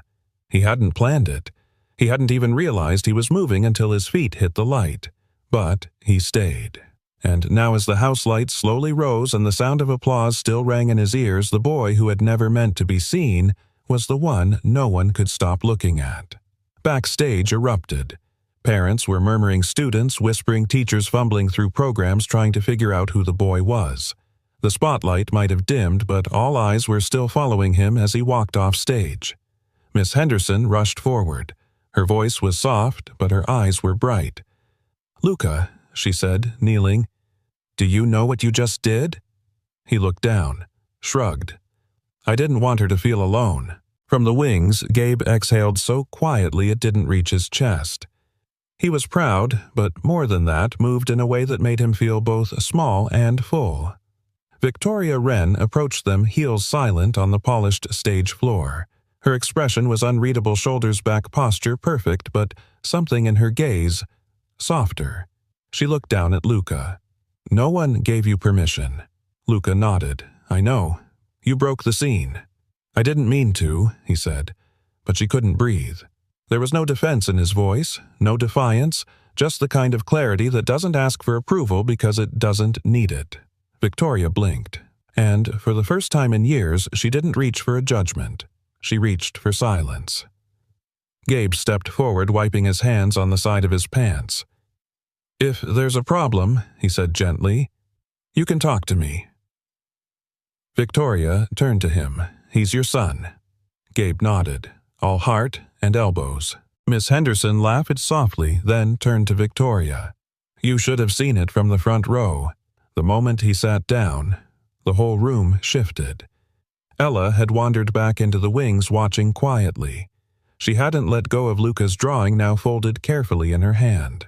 He hadn't planned it. He hadn't even realized he was moving until his feet hit the light. But he stayed. And now as the house lights slowly rose and the sound of applause still rang in his ears, the boy who had never meant to be seen was the one no one could stop looking at. Backstage erupted. Parents were murmuring, students whispering, teachers fumbling through programs trying to figure out who the boy was. The spotlight might have dimmed, but all eyes were still following him as he walked off stage. Miss Henderson rushed forward. Her voice was soft, but her eyes were bright. "Luca," she said, kneeling, "do you know what you just did?" He looked down, shrugged. "I didn't want her to feel alone." From the wings, Gabe exhaled so quietly it didn't reach his chest. He was proud, but more than that, moved in a way that made him feel both small and full. Victoria Wren approached them, heels silent, on the polished stage floor. Her expression was unreadable, shoulders back, posture perfect, but something in her gaze softer. She looked down at Luca. "No one gave you permission." Luca nodded. "I know. You broke the scene." "I didn't mean to," he said, but she couldn't breathe. There was no defense in his voice, no defiance, just the kind of clarity that doesn't ask for approval because it doesn't need it. Victoria blinked, and for the first time in years, she didn't reach for a judgment. She reached for silence. Gabe stepped forward, wiping his hands on the side of his pants. "If there's a problem," he said gently, "you can talk to me." Victoria turned to him. "He's your son." Gabe nodded, all heart and elbows. Miss Henderson laughed softly, then turned to Victoria. "You should have seen it from the front row." The moment he sat down, the whole room shifted. Ella had wandered back into the wings, watching quietly. She hadn't let go of Luca's drawing, now folded carefully in her hand.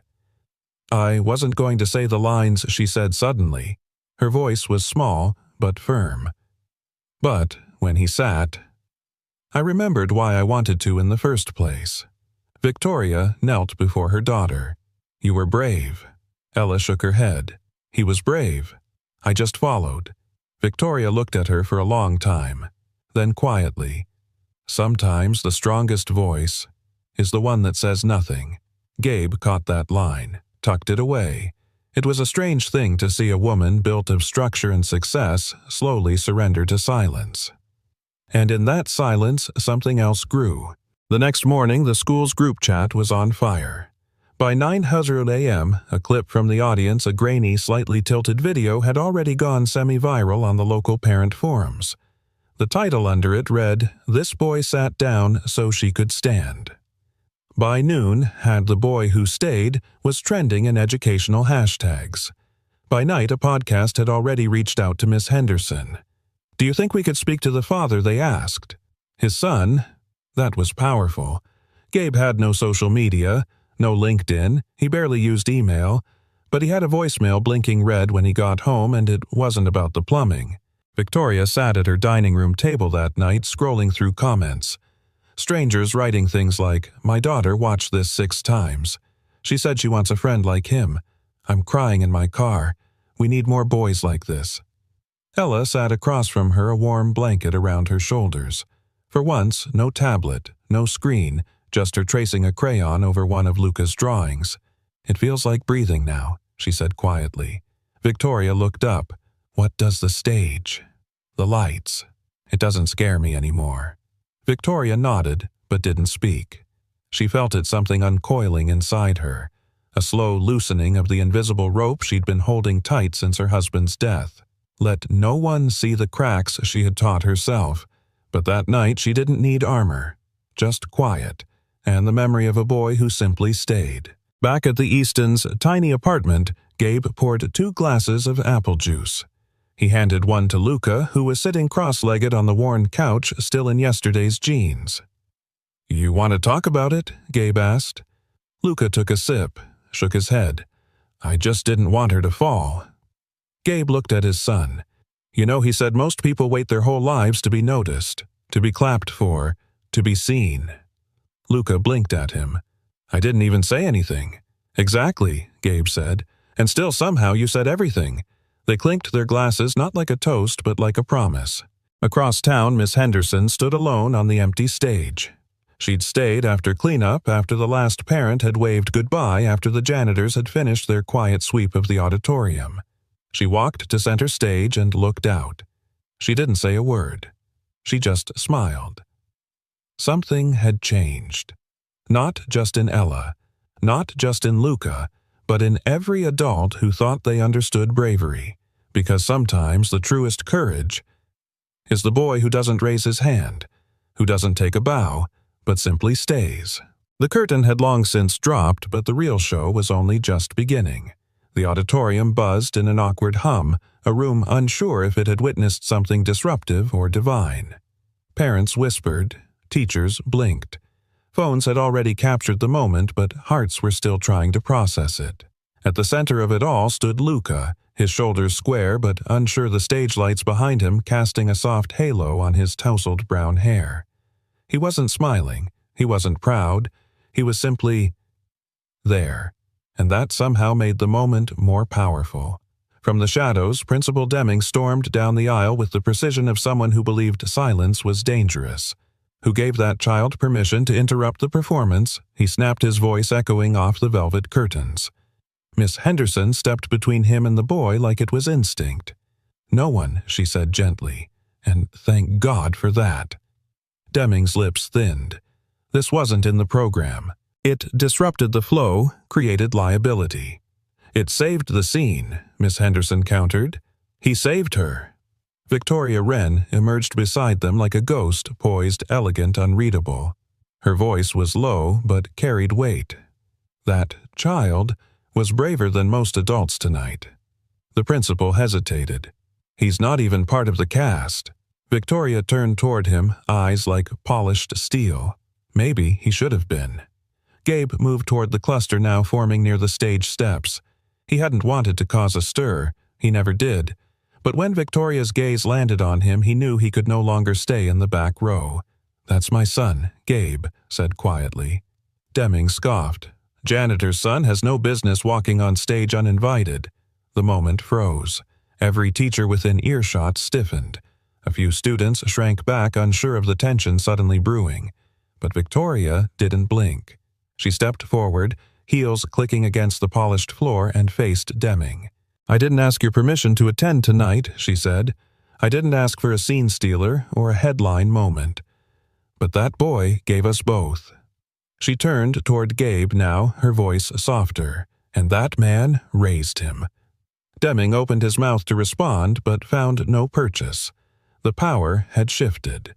"I wasn't going to say the lines," she said suddenly. Her voice was small, but firm. "But when he sat, I remembered why I wanted to in the first place." Victoria knelt before her daughter. "You were brave." Ella shook her head. "He was brave. I just followed." Victoria looked at her for a long time. Then quietly, "Sometimes the strongest voice is the one that says nothing." Gabe caught that line, tucked it away. It was a strange thing to see a woman built of structure and success slowly surrender to silence. And in that silence, something else grew. The next morning, the school's group chat was on fire. By 9:00 a.m., a clip from the audience, a grainy, slightly tilted video, had already gone semi-viral on the local parent forums. The title under it read, "This boy sat down so she could stand." By noon, "Had the boy who stayed" was trending in educational hashtags. By night, a podcast had already reached out to Miss Henderson. "Do you think we could speak to the father?" they asked. His son? That was powerful. Gabe had no social media, no LinkedIn, he barely used email, but he had a voicemail blinking red when he got home, and it wasn't about the plumbing. Victoria sat at her dining room table that night, scrolling through comments. Strangers writing things like, "My daughter watched this 6 times. She said she wants a friend like him. I'm crying in my car. We need more boys like this." Ella sat across from her, a warm blanket around her shoulders. For once, no tablet, no screen, just her tracing a crayon over one of Luca's drawings. "It feels like breathing now," she said quietly. Victoria looked up. "What does the stage?" "The lights. It doesn't scare me anymore." Victoria nodded, but didn't speak. She felt it something uncoiling inside her, a slow loosening of the invisible rope she'd been holding tight since her husband's death. Let no one see the cracks she had taught herself, but that night she didn't need armor, just quiet, and the memory of a boy who simply stayed. Back at the Eastons' tiny apartment, Gabe poured 2 glasses of apple juice. He handed one to Luca, who was sitting cross-legged on the worn couch, still in yesterday's jeans. "You want to talk about it?" Gabe asked. Luca took a sip, shook his head. "I just didn't want her to fall." Gabe looked at his son. "You know, he said most people wait their whole lives to be noticed, to be clapped for, to be seen." Luca blinked at him. "I didn't even say anything." "Exactly," Gabe said. "And still somehow you said everything." They clinked their glasses not like a toast but like a promise. Across town, Miss Henderson stood alone on the empty stage. She'd stayed after cleanup, after the last parent had waved goodbye, after the janitors had finished their quiet sweep of the auditorium. She walked to center stage and looked out. She didn't say a word. She just smiled. Something had changed. Not just in Ella, not just in Luca, but in every adult who thought they understood bravery, because sometimes the truest courage is the boy who doesn't raise his hand, who doesn't take a bow, but simply stays. The curtain had long since dropped, but the real show was only just beginning. The auditorium buzzed in an awkward hum, a room unsure if it had witnessed something disruptive or divine. Parents whispered, teachers blinked. Phones had already captured the moment, but hearts were still trying to process it. At the center of it all stood Luca, his shoulders square but unsure, the stage lights behind him casting a soft halo on his tousled brown hair. He wasn't smiling, he wasn't proud, he was simply there, and that somehow made the moment more powerful. From the shadows, Principal Deming stormed down the aisle with the precision of someone who believed silence was dangerous. Who gave that child permission to interrupt the performance? He snapped, his voice echoing off the velvet curtains. Miss Henderson stepped between him and the boy like it was instinct. "No one," she said gently, and thank God for that. Deming's lips thinned. This wasn't in the program. It disrupted the flow, created liability. "It saved the scene," Miss Henderson countered. "He saved her." Victoria Wren emerged beside them like a ghost, poised, elegant, unreadable. Her voice was low, but carried weight. That child was braver than most adults tonight. The principal hesitated. "He's not even part of the cast." Victoria turned toward him, eyes like polished steel. Maybe he should have been. Gabe moved toward the cluster now forming near the stage steps. He hadn't wanted to cause a stir. He never did. But when Victoria's gaze landed on him, he knew he could no longer stay in the back row. "That's my son," Gabe said quietly. Deming scoffed. "Janitor's son has no business walking on stage uninvited." The moment froze. Every teacher within earshot stiffened. A few students shrank back, unsure of the tension suddenly brewing. But Victoria didn't blink. She stepped forward, heels clicking against the polished floor, and faced Deming. "I didn't ask your permission to attend tonight," she said. "I didn't ask for a scene stealer or a headline moment. But that boy gave us both." She turned toward Gabe now, her voice softer, "And that man raised him." Deming opened his mouth to respond, but found no purchase. The power had shifted.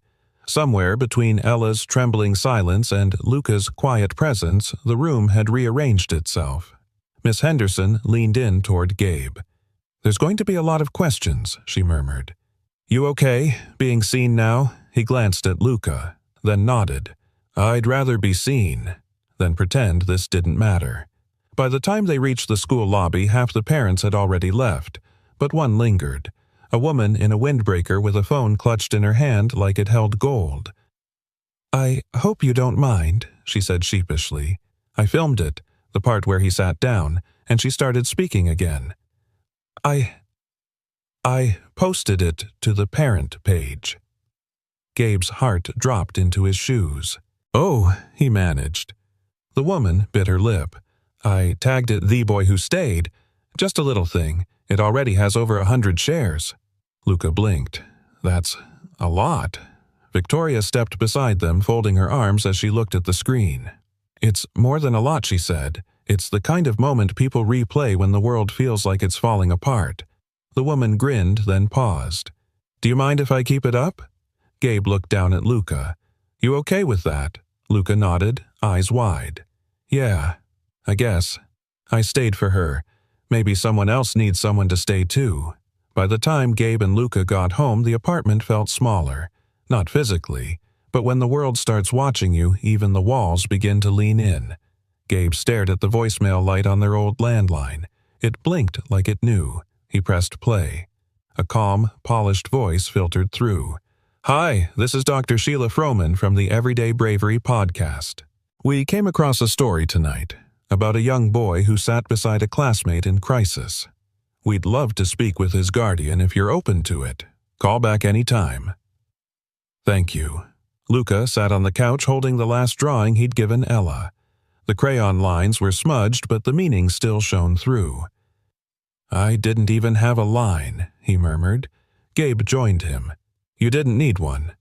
Somewhere between Ella's trembling silence and Luca's quiet presence, the room had rearranged itself. Miss Henderson leaned in toward Gabe. "There's going to be a lot of questions," she murmured. "You okay, being seen now?" He glanced at Luca, then nodded. "I'd rather be seen than pretend this didn't matter." By the time they reached the school lobby, half the parents had already left, but one lingered, a woman in a windbreaker with a phone clutched in her hand like it held gold. "I hope you don't mind," she said sheepishly. "I filmed it, the part where he sat down, and she started speaking again. I posted it to the parent page." Gabe's heart dropped into his shoes. "Oh," he managed. The woman bit her lip. "I tagged it The Boy Who Stayed. Just a little thing. It already has over 100 shares." Luca blinked. "That's a lot." Victoria stepped beside them, folding her arms as she looked at the screen. "It's more than a lot," she said. "It's the kind of moment people replay when the world feels like it's falling apart." The woman grinned, then paused. "Do you mind if I keep it up?" Gabe looked down at Luca. "You okay with that?" Luca nodded, eyes wide. "Yeah, I guess. I stayed for her. Maybe someone else needs someone to stay too." By the time Gabe and Luca got home, the apartment felt smaller. Not physically, but when the world starts watching you, even the walls begin to lean in. Gabe stared at the voicemail light on their old landline. It blinked like it knew. He pressed play. A calm, polished voice filtered through. "Hi, this is Dr. Sheila Froman from the Everyday Bravery podcast. We came across a story tonight about a young boy who sat beside a classmate in crisis. We'd love to speak with his guardian if you're open to it. Call back any time." "Thank you." Luca sat on the couch holding the last drawing he'd given Ella. The crayon lines were smudged, but the meaning still shone through. "I didn't even have a line," he murmured. Gabe joined him. "You didn't need one."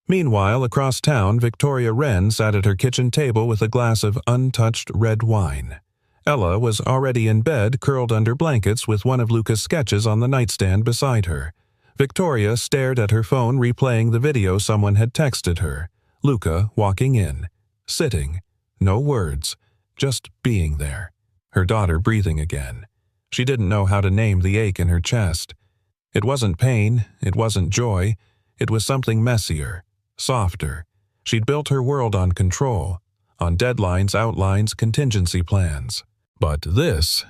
Meanwhile, across town, Victoria Wren sat at her kitchen table with a glass of untouched red wine. Ella was already in bed, curled under blankets with one of Luca's sketches on the nightstand beside her. Victoria stared at her phone, replaying the video someone had texted her. Luca walking in, sitting, no words, just being there. Her daughter breathing again. She didn't know how to name the ache in her chest. It wasn't pain, it wasn't joy, it was something messier, softer. She'd built her world on control, on deadlines, outlines, contingency plans. But this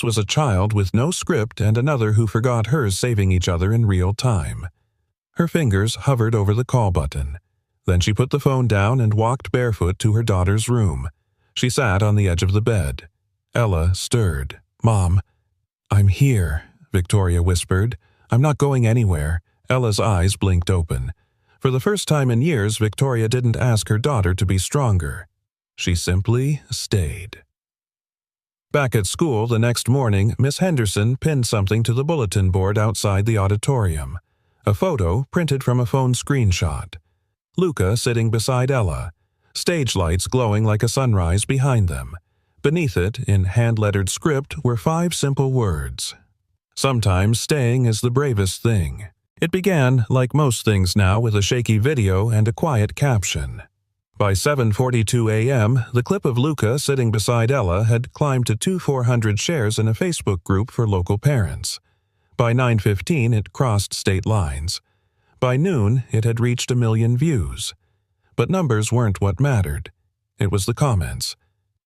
was a child with no script and another who forgot hers, saving each other in real time. Her fingers hovered over the call button. Then she put the phone down and walked barefoot to her daughter's room. She sat on the edge of the bed. Ella stirred. "Mom, I'm here," Victoria whispered. "I'm not going anywhere." Ella's eyes blinked open. For the first time in years, Victoria didn't ask her daughter to be stronger. She simply stayed. Back at school the next morning, Miss Henderson pinned something to the bulletin board outside the auditorium. A photo printed from a phone screenshot. Luca sitting beside Ella. Stage lights glowing like a sunrise behind them. Beneath it, in hand-lettered script, were 5 simple words. "Sometimes staying is the bravest thing." It began, like most things now, with a shaky video and a quiet caption. By 7:42 a.m., the clip of Luca sitting beside Ella had climbed to 2,400 shares in a Facebook group for local parents. By 9:15, it crossed state lines. By noon, it had reached 1 million views. But numbers weren't what mattered. It was the comments.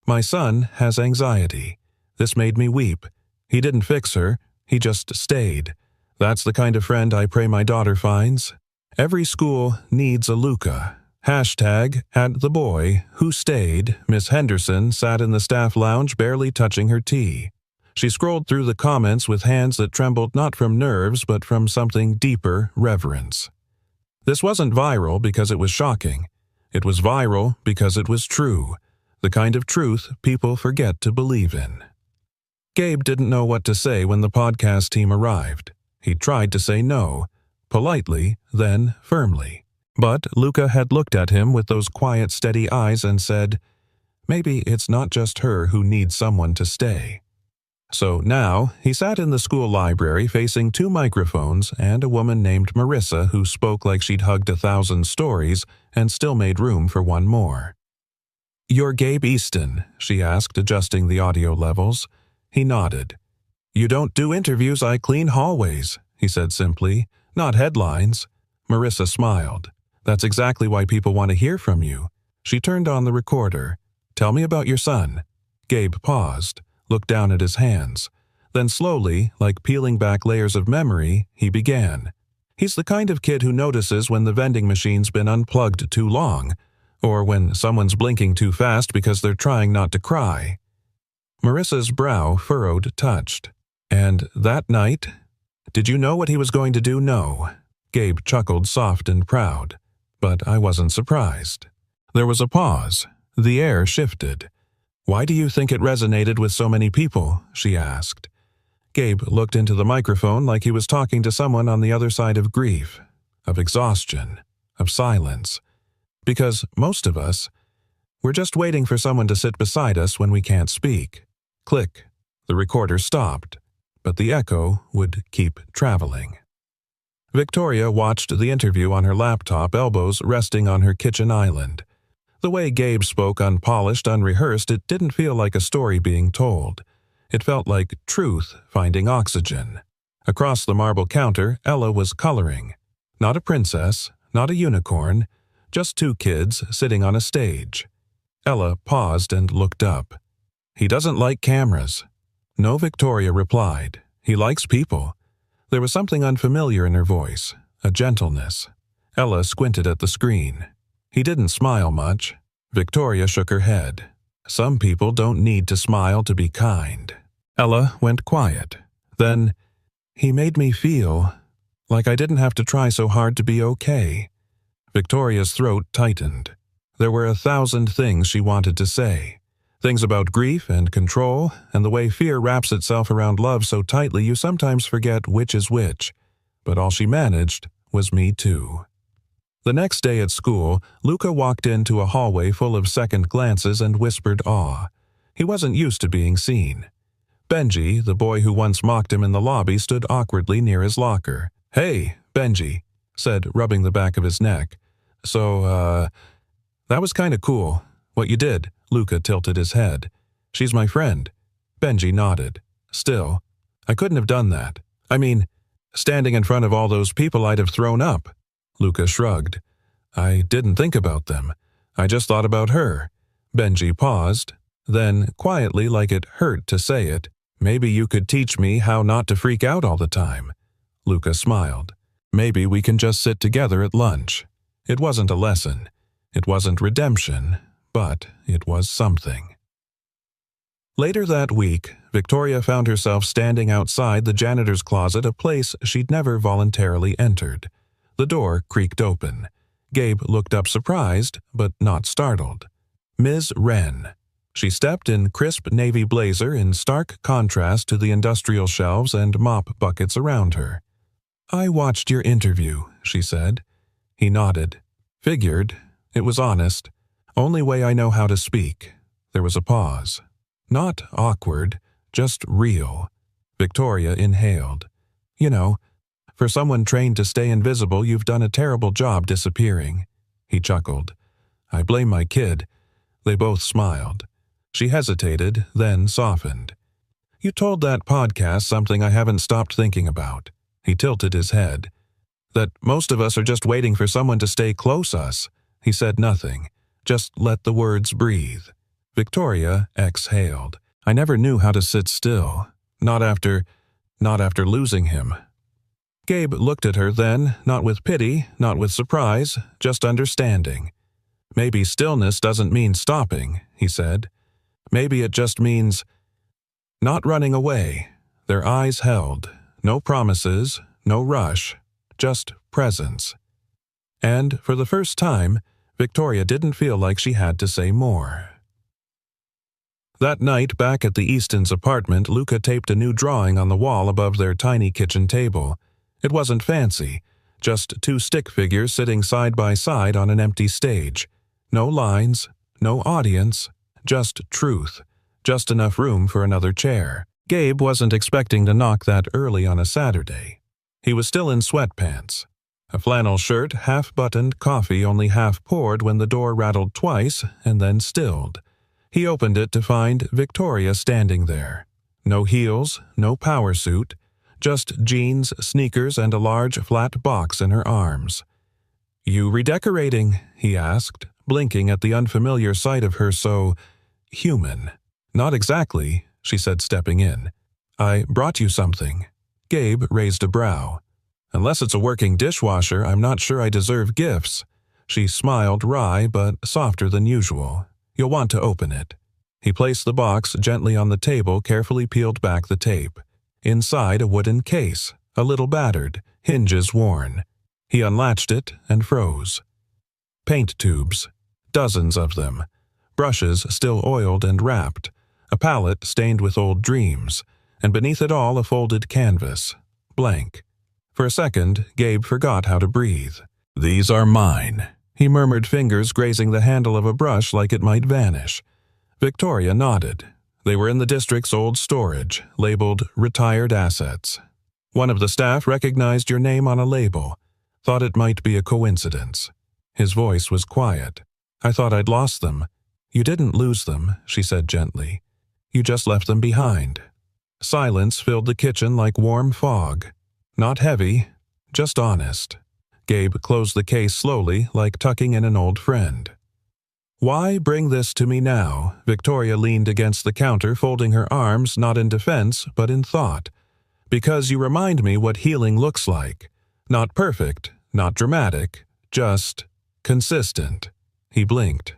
"My son has anxiety. This made me weep. He didn't fix her. He just stayed. That's the kind of friend I pray my daughter finds. Every school needs a Luca." Hashtag at the boy who stayed. Miss Henderson sat in the staff lounge, barely touching her tea. She scrolled through the comments with hands that trembled not from nerves but from something deeper, reverence. This wasn't viral because it was shocking. It was viral because it was true. The kind of truth people forget to believe in. Gabe didn't know what to say when the podcast team arrived. He tried to say no, politely, then firmly. But Luca had looked at him with those quiet, steady eyes and said, "Maybe it's not just her who needs someone to stay." So now, he sat in the school library facing 2 microphones and a woman named Marissa who spoke like she'd hugged 1,000 stories and still made room for one more. "You're Gabe Easton?" she asked, adjusting the audio levels. He nodded. You don't do interviews, I clean hallways, he said simply, not headlines. Marissa smiled. That's exactly why people want to hear from you. She turned on the recorder. Tell me about your son. Gabe paused, looked down at his hands. Then slowly, like peeling back layers of memory, he began. He's the kind of kid who notices when the vending machine's been unplugged too long, or when someone's blinking too fast because they're trying not to cry. Marissa's brow furrowed, touched. And that night? Did you know what he was going to do? No. Gabe chuckled, soft and proud. But I wasn't surprised. There was a pause. The air shifted. Why do you think it resonated with so many people? She asked. Gabe looked into the microphone like he was talking to someone on the other side of grief, of exhaustion, of silence. Because most of us, we're just waiting for someone to sit beside us when we can't speak. Click. The recorder stopped, but the echo would keep traveling. Victoria watched the interview on her laptop, elbows resting on her kitchen island. The way Gabe spoke, unpolished, unrehearsed, it didn't feel like a story being told. It felt like truth finding oxygen. Across the marble counter, Ella was coloring. Not a princess, not a unicorn, just two kids sitting on a stage. Ella paused and looked up. He doesn't like cameras. No, Victoria replied. He likes people. There was something unfamiliar in her voice, a gentleness. Ella squinted at the screen. He didn't smile much. Victoria shook her head. Some people don't need to smile to be kind. Ella went quiet. Then, he made me feel like I didn't have to try so hard to be okay. Victoria's throat tightened. There were 1,000 things she wanted to say. Things about grief and control, and the way fear wraps itself around love so tightly you sometimes forget which is which. But all she managed was me too. The next day at school, Luca walked into a hallway full of second glances and whispered awe. He wasn't used to being seen. Benji, the boy who once mocked him in the lobby, stood awkwardly near his locker. "Hey, Benji," said, rubbing the back of his neck. So, that was kinda cool. What you did." Luca tilted his head. "She's my friend." Benji nodded. "Still, I couldn't have done that. I mean, standing in front of all those people, I'd have thrown up." Luca shrugged. "I didn't think about them. I just thought about her." Benji paused. Then, quietly, like it hurt to say it, "Maybe you could teach me how not to freak out all the time." Luca smiled. "Maybe we can just sit together at lunch." It wasn't a lesson. It wasn't redemption, but it was something. Later that week, Victoria found herself standing outside the janitor's closet, a place she'd never voluntarily entered. The door creaked open. Gabe looked up surprised, but not startled. Ms. Wren. She stepped in crisp navy blazer in stark contrast to the industrial shelves and mop buckets around her. "I watched your interview," she said. He nodded. "Figured. It was honest. Only way I know how to speak." There was a pause. Not awkward, just real. Victoria inhaled. "You know, for someone trained to stay invisible, you've done a terrible job disappearing." He chuckled. "I blame my kid." They both smiled. She hesitated, then softened. "You told that podcast something I haven't stopped thinking about." He tilted his head. "That most of us are just waiting for someone to stay close us." He said nothing. Just let the words breathe. Victoria exhaled. "I never knew how to sit still. Not after losing him." Gabe looked at her then, not with pity, not with surprise, just understanding. "Maybe stillness doesn't mean stopping," he said. "Maybe it just means not running away." Their eyes held. No promises, no rush, just presence. And for the first time, Victoria didn't feel like she had to say more. That night, back at the Eastons' apartment, Luca taped a new drawing on the wall above their tiny kitchen table. It wasn't fancy, just two stick figures sitting side by side on an empty stage. No lines, no audience, just truth, just enough room for another chair. Gabe wasn't expecting to knock that early on a Saturday. He was still in sweatpants. A flannel shirt, half-buttoned, coffee only half poured when the door rattled twice and then stilled. He opened it to find Victoria standing there. No heels, no power suit, just jeans, sneakers, and a large flat box in her arms. "You redecorating?" he asked, blinking at the unfamiliar sight of her so human. "Not exactly," she said, stepping in. "I brought you something." Gabe raised a brow. "Unless it's a working dishwasher, I'm not sure I deserve gifts." She smiled wry but softer than usual. "You'll want to open it." He placed the box gently on the table, carefully peeled back the tape. Inside, a wooden case, a little battered, hinges worn. He unlatched it and froze. Paint tubes, dozens of them. Brushes still oiled and wrapped. A palette stained with old dreams. And beneath it all a folded canvas. Blank. For a second, Gabe forgot how to breathe. "These are mine," he murmured, fingers grazing the handle of a brush like it might vanish. Victoria nodded. They were in the district's old storage, labeled Retired Assets. One of the staff recognized your name on a label. Thought it might be a coincidence. His voice was quiet. "I thought I'd lost them." "You didn't lose them," she said gently. "You just left them behind." Silence filled the kitchen like warm fog. Not heavy, just honest. Gabe closed the case slowly, like tucking in an old friend. "Why bring this to me now?" Victoria leaned against the counter, folding her arms, not in defense, but in thought. "Because you remind me what healing looks like. Not perfect, not dramatic, just consistent." He blinked.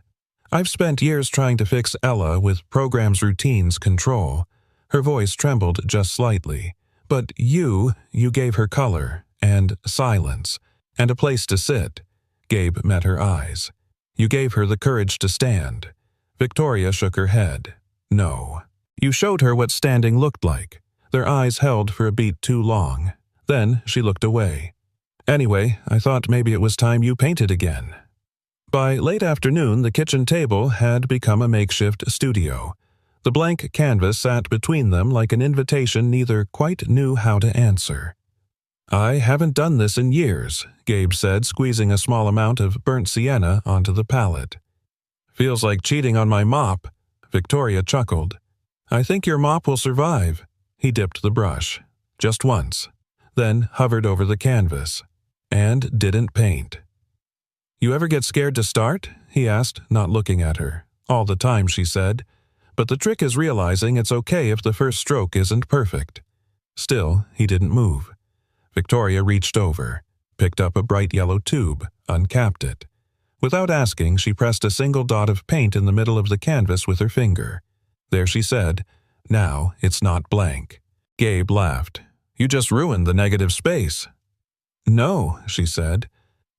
"I've spent years trying to fix Ella with programs, routines, control." Her voice trembled just slightly. "But you gave her color, and silence, and a place to sit." Gabe met her eyes. "You gave her the courage to stand." Victoria shook her head. "No. You showed her what standing looked like." Their eyes held for a beat too long. Then she looked away. "Anyway, I thought maybe it was time you painted again." By late afternoon, the kitchen table had become a makeshift studio. The blank canvas sat between them like an invitation neither quite knew how to answer. "I haven't done this in years," Gabe said, squeezing a small amount of burnt sienna onto the palette. "Feels like cheating on my mop." Victoria chuckled. "I think your mop will survive." He dipped the brush. Just once. Then hovered over the canvas. And didn't paint. "You ever get scared to start?" he asked, not looking at her. "All the time," she said. "But the trick is realizing it's okay if the first stroke isn't perfect." Still, he didn't move. Victoria reached over, picked up a bright yellow tube, uncapped it. Without asking, she pressed a single dot of paint in the middle of the canvas with her finger. There she said, "Now it's not blank." Gabe laughed. "You just ruined the negative space." "No," she said.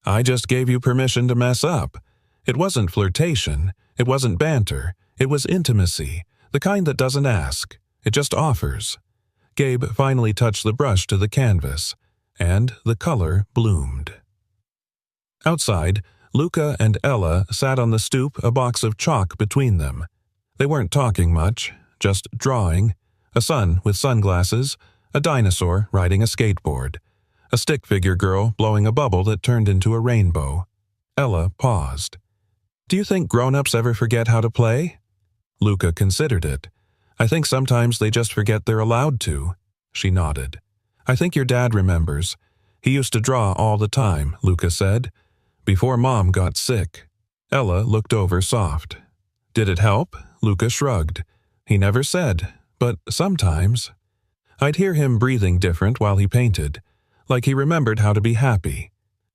"I just gave you permission to mess up. It wasn't flirtation. It wasn't banter. It was intimacy, the kind that doesn't ask. It just offers." Gabe finally touched the brush to the canvas, and the color bloomed. Outside, Luca and Ella sat on the stoop, a box of chalk between them. They weren't talking much, just drawing. A son with sunglasses, a dinosaur riding a skateboard, a stick figure girl blowing a bubble that turned into a rainbow. Ella paused. "Do you think grown-ups ever forget how to play?" Luca considered it. "I think sometimes they just forget they're allowed to." She nodded. "I think your dad remembers. He used to draw all the time," Luca said. "Before Mom got sick." Ella looked over soft. "Did it help?" Luca shrugged. "He never said, but sometimes." I'd hear him breathing different while he painted, like he remembered how to be happy.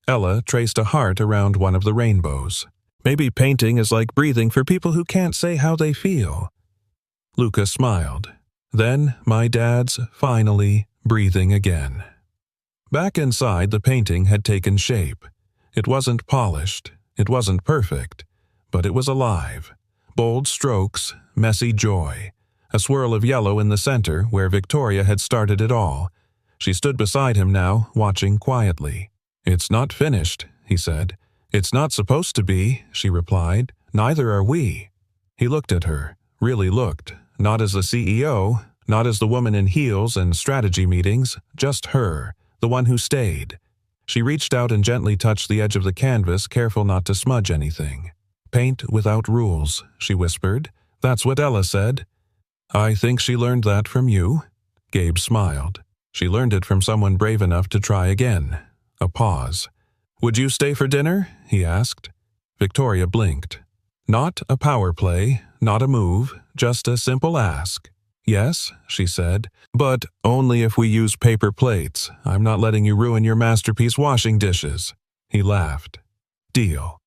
Ella traced a heart around one of the rainbows. "Maybe painting is like breathing for people who can't say how they feel." Luca smiled. Then my dad's finally breathing again. Back inside, the painting had taken shape. It wasn't polished. It wasn't perfect. But it was alive. Bold strokes, messy joy. A swirl of yellow in the center where Victoria had started it all. She stood beside him now, watching quietly. "It's not finished," he said. "It's not supposed to be," she replied. "Neither are we." He looked at her, really looked, not as the CEO, not as the woman in heels and strategy meetings, just her, the one who stayed. She reached out and gently touched the edge of the canvas, careful not to smudge anything. "Paint without rules," she whispered. "That's what Ella said." I think she learned that from you. Gabe smiled. She learned it from someone brave enough to try again. A pause. Would you stay for dinner? He asked. Victoria blinked. Not a power play, not a move, just a simple ask. Yes, she said, but only if we use paper plates. I'm not letting you ruin your masterpiece washing dishes. He laughed. Deal.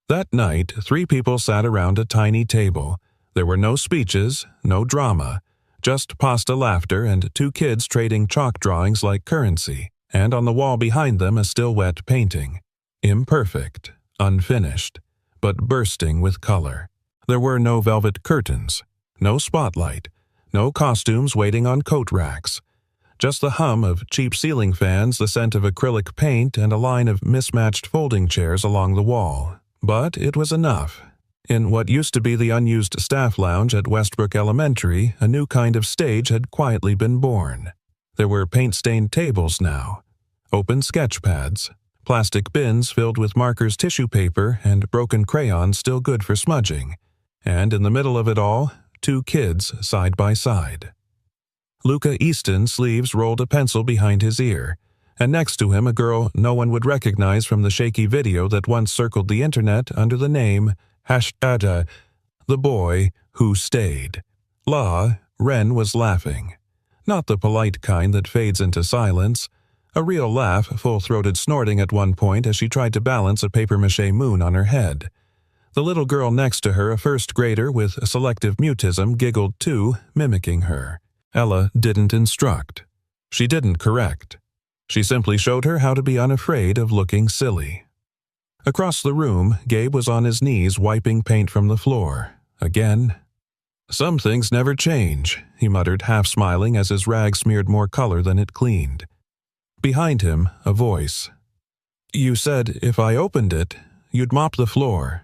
That night, 3 people sat around a tiny table. There were no speeches, no drama, just pasta laughter and 2 kids trading chalk drawings like currency, and on the wall behind them a still wet painting. Imperfect, unfinished, but bursting with color. There were no velvet curtains, no spotlight, no costumes waiting on coat racks. Just the hum of cheap ceiling fans, the scent of acrylic paint, and a line of mismatched folding chairs along the wall. But it was enough. In what used to be the unused staff lounge at Westbrook Elementary, a new kind of stage had quietly been born. There were paint-stained tables now, open sketch pads, plastic bins filled with markers, tissue paper, and broken crayons still good for smudging, and in the middle of it all, 2 kids side by side. Luca Easton's sleeves rolled a pencil behind his ear, and next to him a girl no one would recognize from the shaky video that once circled the internet under the name #The Boy Who Stayed. Ren was laughing. Not the polite kind that fades into silence. A real laugh, full-throated snorting at one point as she tried to balance a papier-mâché moon on her head. The little girl next to her, a first grader with selective mutism, giggled too, mimicking her. Ella didn't instruct. She didn't correct. She simply showed her how to be unafraid of looking silly. Across the room, Gabe was on his knees wiping paint from the floor. Again. Some things never change, he muttered, half smiling as his rag smeared more color than it cleaned. Behind him, a voice. You said if I opened it, you'd mop the floor.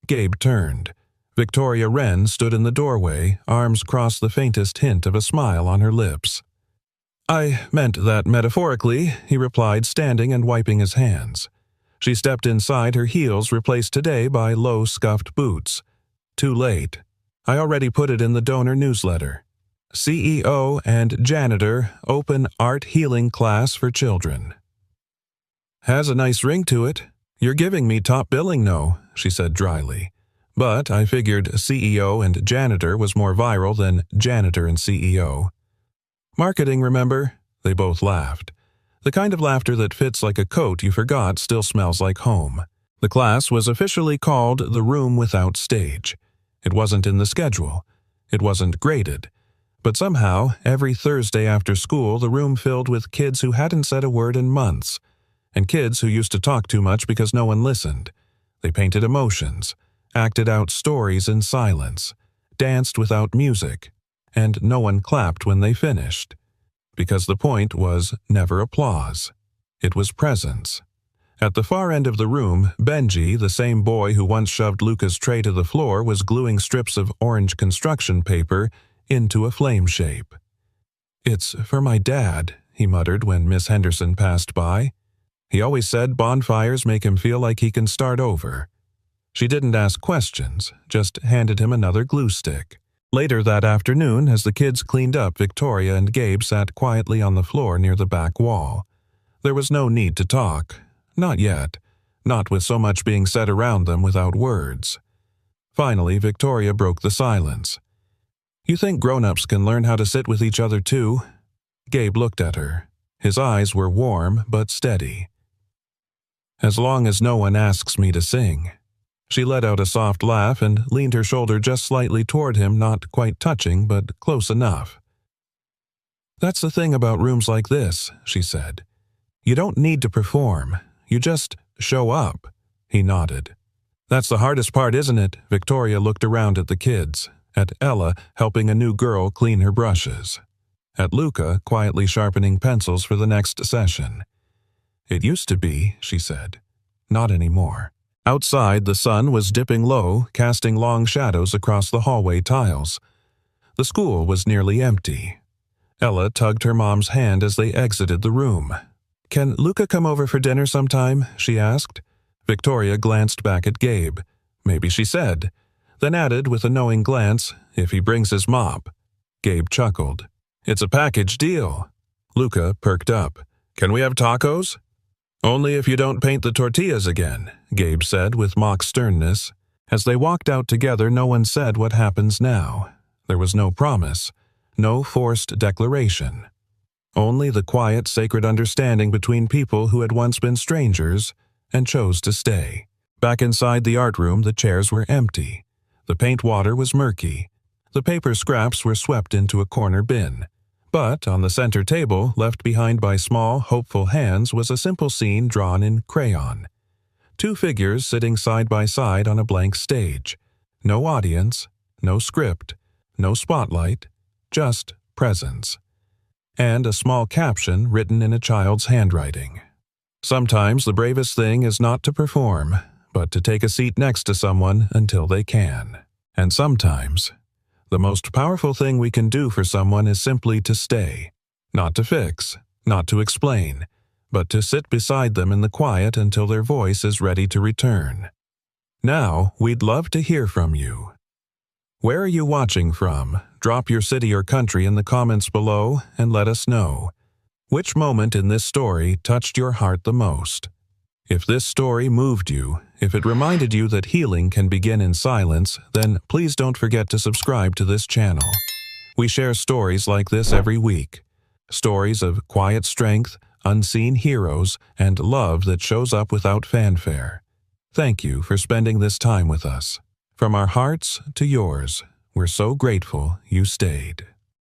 Gabe turned. Victoria Wren stood in the doorway, arms crossed, the faintest hint of a smile on her lips. I meant that metaphorically, he replied, standing and wiping his hands. She stepped inside, her heels replaced today by low, scuffed boots. Too late. I already put it in the donor newsletter. CEO and Janitor open art healing class for children. Has a nice ring to it. You're giving me top billing, no, she said dryly. But I figured CEO and Janitor was more viral than Janitor and CEO. Marketing, remember? They both laughed. The kind of laughter that fits like a coat you forgot still smells like home. The class was officially called The Room Without Stage. It wasn't in the schedule. It wasn't graded. But somehow, every Thursday after school, the room filled with kids who hadn't said a word in months, and kids who used to talk too much because no one listened. They painted emotions, acted out stories in silence, danced without music, and no one clapped when they finished. Because the point was never applause. It was presence. At the far end of the room, Benji, the same boy who once shoved Luca's tray to the floor, was gluing strips of orange construction paper into a flame shape. It's for my dad, he muttered when Miss Henderson passed by. He always said bonfires make him feel like he can start over. She didn't ask questions, just handed him another glue stick. Later that afternoon, as the kids cleaned up, Victoria and Gabe sat quietly on the floor near the back wall. There was no need to talk. Not yet. Not with so much being said around them without words. Finally, Victoria broke the silence. You think grown-ups can learn how to sit with each other too? Gabe looked at her. His eyes were warm but steady. As long as no one asks me to sing. She let out a soft laugh and leaned her shoulder just slightly toward him, not quite touching, but close enough. That's the thing about rooms like this, she said. You don't need to perform. You just show up. He nodded. That's the hardest part, isn't it? Victoria looked around at the kids. At Ella, helping a new girl clean her brushes. At Luca, quietly sharpening pencils for the next session. It used to be, she said. Not anymore. Outside, the sun was dipping low, casting long shadows across the hallway tiles. The school was nearly empty. Ella tugged her mom's hand as they exited the room. Can Luca come over for dinner sometime? She asked. Victoria glanced back at Gabe. Maybe she said. then added with a knowing glance, "If he brings his mop." Gabe chuckled. "It's a package deal." Luca perked up. "Can we have tacos?" "Only if you don't paint the tortillas again," Gabe said with mock sternness. As they walked out together, no one said what happens now. There was no promise, no forced declaration. Only the quiet, sacred understanding between people who had once been strangers and chose to stay. Back inside the art room, the chairs were empty. The paint water was murky. The paper scraps were swept into a corner bin. But on the center table, left behind by small, hopeful hands, was a simple scene drawn in crayon. Two figures sitting side by side on a blank stage. No audience, no script, no spotlight, just presence. And a small caption written in a child's handwriting. Sometimes the bravest thing is not to perform, but to take a seat next to someone until they can. And sometimes, the most powerful thing we can do for someone is simply to stay. Not to fix, not to explain, but to sit beside them in the quiet until their voice is ready to return. Now, we'd love to hear from you. Where are you watching from? Drop your city or country in the comments below and let us know. Which moment in this story touched your heart the most? If this story moved you, if it reminded you that healing can begin in silence, then please don't forget to subscribe to this channel. We share stories like this every week. Stories of quiet strength, unseen heroes, and love that shows up without fanfare. Thank you for spending this time with us. From our hearts to yours, we're so grateful you stayed.